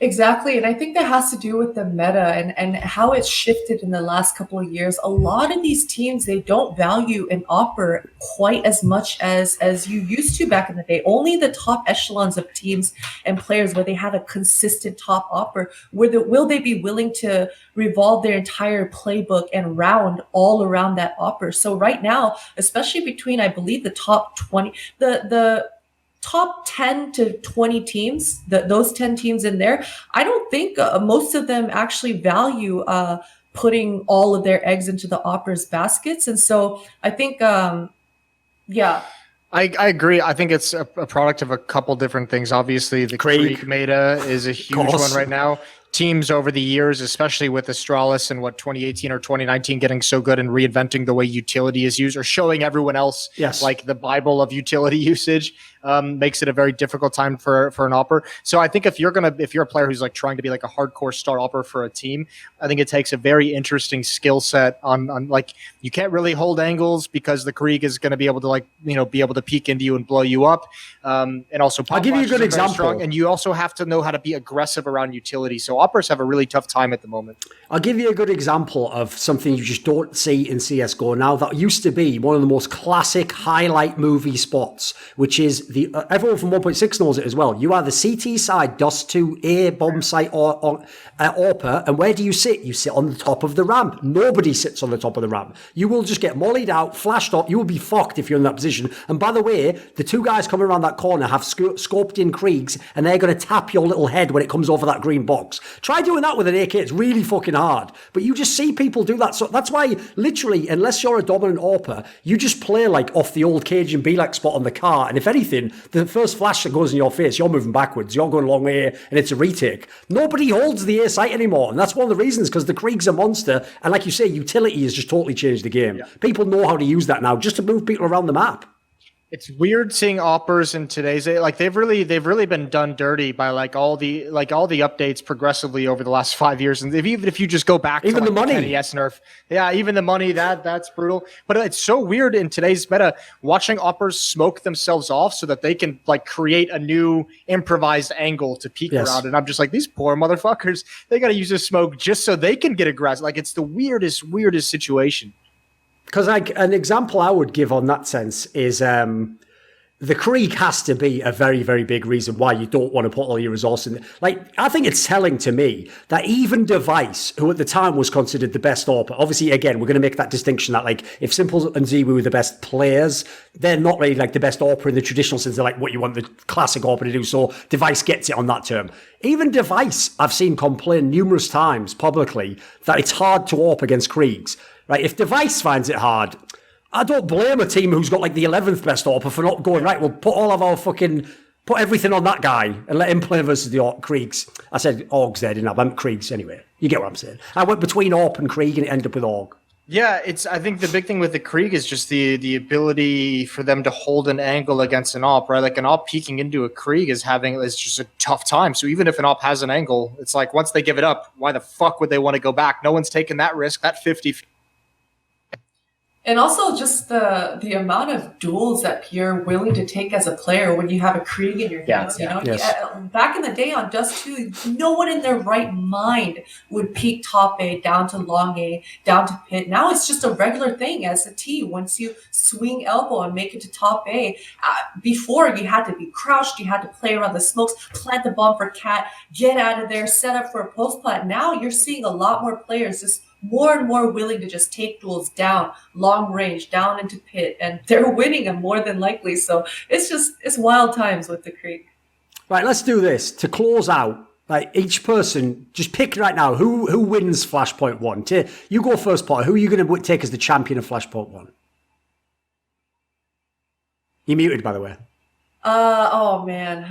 Exactly. And I think that has to do with the meta and how it's shifted in the last couple of years. A lot of these teams, they don't value an AWPer quite as much as you used to back in the day. Only the top echelons of teams and players where they have a consistent top AWPer, will they be willing to revolve their entire playbook and round all around that AWPer. So right now, especially between, I believe, the top 20, the top 10 to 20 teams, those 10 teams in there, I don't think most of them actually value putting all of their eggs into the AWPer's baskets. And so I think, yeah. I agree. I think it's a product of a couple different things. Obviously, the Krieg meta is a huge one right now. Teams over the years, especially with Astralis and 2018 or 2019 getting so good and reinventing the way utility is used or showing everyone else like the Bible of utility usage, makes it a very difficult time for an AWPer. So I think if you're a player who's like trying to be like a hardcore star AWPer for a team, I think it takes a very interesting skill set on like, you can't really hold angles because the Krieg is going to be able to like, be able to peek into you and blow you up. And also I'll give you a good example. Strong, and you also have to know how to be aggressive around utility. So AWPers have a really tough time at the moment. I'll give you a good example of something you just don't see in CSGO now that used to be one of the most classic highlight movie spots, which is everyone from 1.6 knows it as well. You are the CT side DOS2A bomb site or AWPer, and where do you sit? You sit on the top of the ramp. Nobody sits on the top of the ramp. You will just get mollied out, flashed up. You will be fucked if you're in that position. And by the way, the two guys coming around that corner have scoped in Kriegs, and they're going to tap your little head when it comes over that green box. Try doing that with an AK. It's really fucking hard. But you just see people do that. So that's why, literally, unless you're a dominant AWPer, you just play like off the old cage and Belak spot on the car. And if anything, the first flash that goes in your face, you're moving backwards. You're going a long way, and it's a retake. Nobody holds the A site anymore. And that's one of the reasons, because the Krieg's a monster. And like you say, utility has just totally changed the game. Yeah. People know how to use that now just to move people around the map. It's weird seeing AWPers in today's like they've really been done dirty by all the updates progressively over the last 5 years. And even if you just go back even to the money, NES nerf, even the money that's brutal. But it's so weird in today's meta watching AWPers smoke themselves off so that they can like create a new improvised angle to peek around. And I'm just like, these poor motherfuckers, they got to use this smoke just so they can get aggressive. Like it's the weirdest situation. Because like an example I would give on that sense is the Krieg has to be a very, very big reason why you don't want to put all your resources in. Like, I think it's telling to me that even Device, who at the time was considered the best AWPer, obviously, again, we're going to make that distinction that like if Simple and Ziwu were the best players, they're not really like the best AWPer in the traditional sense. They're like what you want the classic AWPer to do. So Device gets it on that term. Even Device, I've seen complain numerous times publicly that it's hard to AWP against Kriegs. Right, if Device finds it hard, I don't blame a team who's got like the 11th best AWPer for not going, right, we'll put all of our put everything on that guy and let him play versus the Kriegs. I said Orgs there, didn't I? I'm Kriegs anyway. You get what I'm saying. I went between AWP and Krieg and it ended up with Org. Yeah, I think the big thing with the Krieg is just the ability for them to hold an angle against an AWP, right? Like an AWP peeking into a Krieg is just a tough time. So even if an AWP has an angle, it's like once they give it up, why the fuck would they want to go back? No one's taking that risk, that 50. And also just the amount of duels that you're willing to take as a player when you have a Krieg in your hands. You know, back in the day on Dust 2, no one in their right mind would peek top A down to long A down to pit. Now it's just a regular thing as a T. Once you swing elbow and make it to top A, before you had to be crouched, you had to play around the smokes, plant the bomb for Cat, get out of there, set up for a post plant. Now you're seeing a lot more players just more and more willing to just take duels down, long range, down into pit, and they're winning them more than likely. So it's wild times with the Krieg. Right, let's do this. To close out, like each person, just pick right now who wins Flashpoint 1. You go first, Potter. Who are you going to take as the champion of Flashpoint 1? You're muted, by the way. Oh man.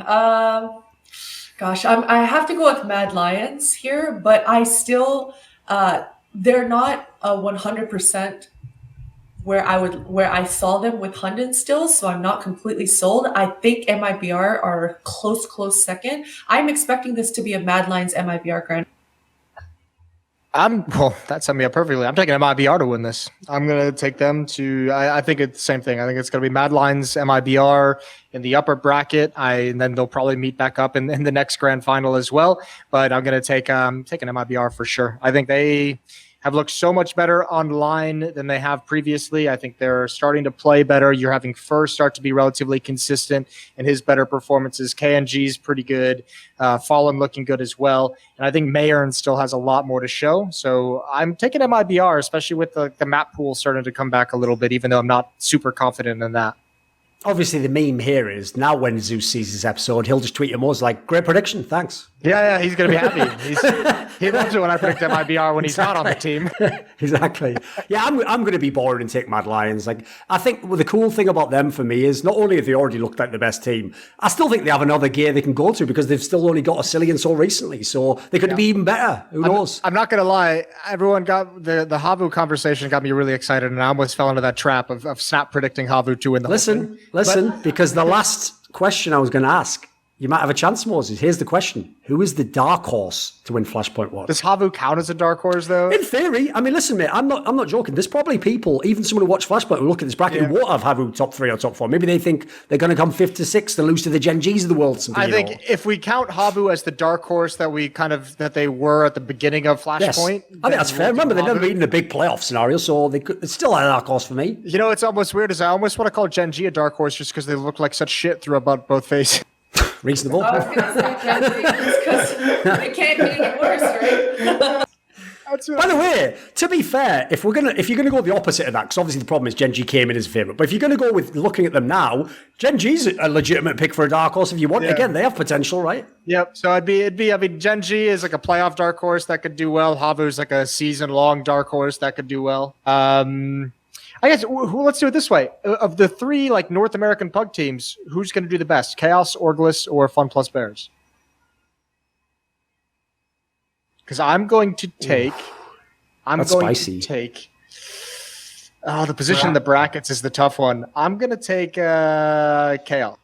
Gosh, I have to go with Mad Lions here, but I still they're not 100% where I saw them with Hunden still, so I'm not completely sold. I think MIBR are close second. I'm expecting this to be a Mad Lions MIBR grand. Well, that set me up perfectly. I'm taking MIBR to win this. I'm going to take them to, I think it's the same thing. I think it's going to be Mad Lions, MIBR in the upper bracket. And then they'll probably meet back up in the next grand final as well. But I'm going to take an MIBR for sure. I think they have looked so much better online than they have previously. I think they're starting to play better. You're having Fur start to be relatively consistent in his better performances. Gen.G is pretty good. Fallen looking good as well. And I think Mayern still has a lot more to show. So I'm taking MIBR, especially with the map pool starting to come back a little bit, even though I'm not super confident in that. Obviously, the meme here is now when Zeus sees this episode, he'll just tweet him was like, great prediction, thanks. Yeah, he's going to be happy. He loves it when I predict MIBR when he's not on the team. Exactly. Yeah, I'm going to be boring and take Mad Lions. Like, I think the cool thing about them for me is not only have they already looked like the best team, I still think they have another gear they can go to because they've still only got a Cillian so recently. So they could be even better. Who knows? I'm not going to lie. Everyone got the HAVU conversation got me really excited, and I almost fell into that trap of snap predicting HAVU to win the Listen, because the last question I was going to ask, you might have a chance, Moses. Here's the question. Who is the dark horse to win Flashpoint 1? Does HAVU count as a dark horse, though? In theory. I mean, listen, mate, I'm not joking. There's probably people, even someone who watch Flashpoint, who look at this bracket who won't have HAVU top 3 or top 4. Maybe they think they're going to come 5th to 6th and lose to the Gen.Gs of the world. I think if we count HAVU as the dark horse that they were at the beginning of Flashpoint. Yes. I think that's fair. Remember, they've never been in a big playoff scenario, so it's still a dark horse for me. You know, it's almost weird is I almost want to call Gen.G a dark horse just because they look like such shit through about both faces. Reasonable. I was going to say Gen.G because it can't be any worse, right? By the way, to be fair, if you're gonna go the opposite of that, because obviously the problem is Gen.G came in his favourite, but if you're gonna go with looking at them now, Gen.G's a legitimate pick for a dark horse if you want. Yeah. Again, they have potential, right? Yep. So it'd be. I mean, Gen.G is like a playoff dark horse that could do well. HAVU's like a season-long dark horse that could do well. I guess let's do it this way. Of the 3 like North American pug teams, who's going to do the best? Chaos, Orgless, or Fun Plus Bears? Because I'm going to take. Oh, the position in the brackets is the tough one. I'm going to take Chaos.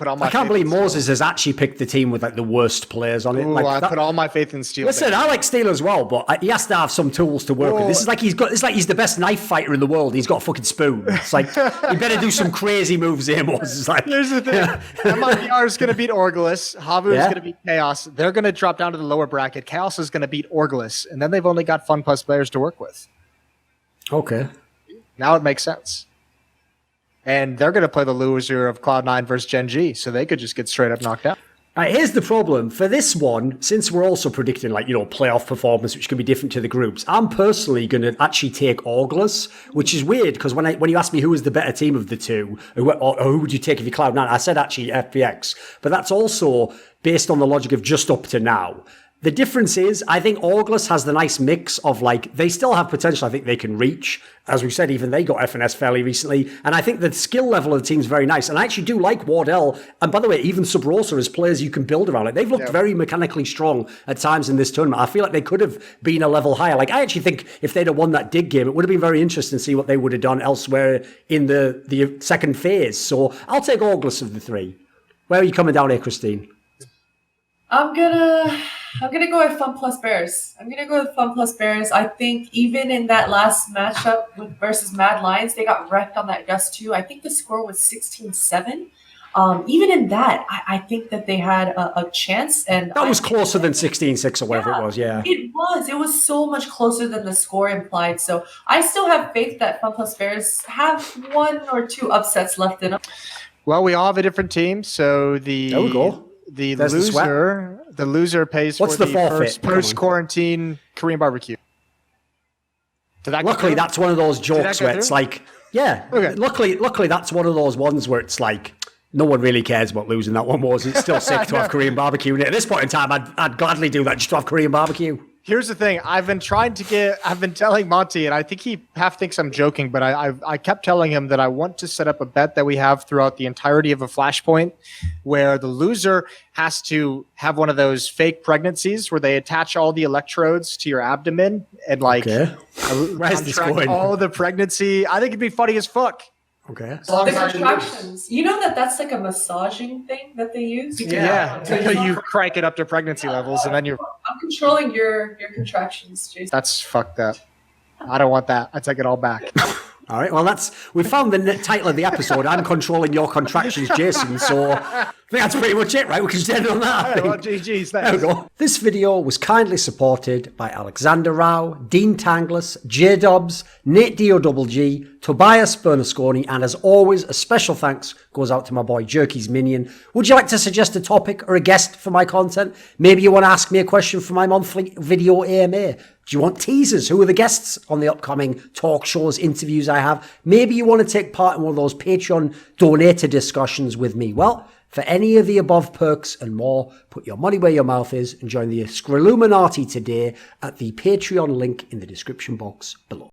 I can't believe Moses has actually picked the team with like the worst players on it. Ooh, I put all my faith in Steel. Listen, I like Steel as well, but he has to have some tools to work with. This is like it's like he's the best knife fighter in the world. He's got a fucking spoon. It's like you better do some crazy moves here, Moses. Like, here's the thing: MIBR is going to beat Orgless. HAVU is going to beat Chaos. They're going to drop down to the lower bracket. Chaos is going to beat Orgless, and then they've only got Fun Plus players to work with. Okay, now it makes sense. And they're going to play the loser of Cloud9 versus Gen.G, so they could just get straight up knocked out. All right, here's the problem. For this one, since we're also predicting playoff performance, which can be different to the groups, I'm personally going to actually take Orgless, which is weird because when you asked me who was the better team of the two, or who would you take if you Cloud9, I said actually FPX. But that's also based on the logic of just up to now. The difference is, I think Orgless has the nice mix of they still have potential. I think they can reach. As we said, even they got FNS fairly recently. And I think the skill level of the team is very nice. And I actually do like Wardell. And by the way, even Sub Rosa as players you can build around it. They've looked very mechanically strong at times in this tournament. I feel like they could have been a level higher. I actually think if they'd have won that dig game, it would have been very interesting to see what they would have done elsewhere in the second phase. So I'll take Orgless of the 3. Where are you coming down here, Christine? I'm gonna I'm gonna go with Fun Plus Bears. I think even in that last matchup versus Mad Lions, they got wrecked on that Gust 2. I think the score was 16-7. Even in that, I think that they had a chance, and That was closer than 16-6 or whatever it was. Yeah, it was. It was so much closer than the score implied. So I still have faith that Fun Plus Bears have 1 or 2 upsets left in them. Well, we all have a different team, so there we go. The There's the sweat. loser pays What's for the the forfeit? first post-quarantine Korean barbecue. Luckily, that's one of those jokes where it's like, yeah. Okay. Luckily, that's one of those ones where it's like, no one really cares about losing that one. Was it's still sick to have Korean barbecue? And at this point in time, I'd gladly do that just to have Korean barbecue. Here's the thing. I've been telling Monty, and I think he half thinks I'm joking, but I kept telling him that I want to set up a bet that we have throughout the entirety of a Flashpoint where the loser has to have one of those fake pregnancies where they attach all the electrodes to your abdomen and Where's this contract going? all the pregnancy. I think it'd be funny as fuck. Okay. The contractions. You know that's like a massaging thing that they use? You crank it up to pregnancy levels and then you're... I'm controlling your contractions, Jason. That's fucked up. I don't want that. I take it all back. All right. Well, we found the title of the episode. I'm controlling your contractions, Jason. So I think that's pretty much it, right? We can just end on that. All right, well, GG's. There we go. This video was kindly supported by Alexander Rao, Dean Tanglis, JDubs, NateDOhDoubleG, Tobias Bernasconi, and as always, a special thanks goes out to my boy Jerky's Minion. Would you like to suggest a topic or a guest for my content? Maybe you want to ask me a question for my monthly video AMA. Do you want teasers? Who are the guests on the upcoming talk shows, interviews I have? Maybe you want to take part in one of those Patreon donator discussions with me. Well, for any of the above perks and more, put your money where your mouth is and join the Scrilluminati today at the Patreon link in the description box below.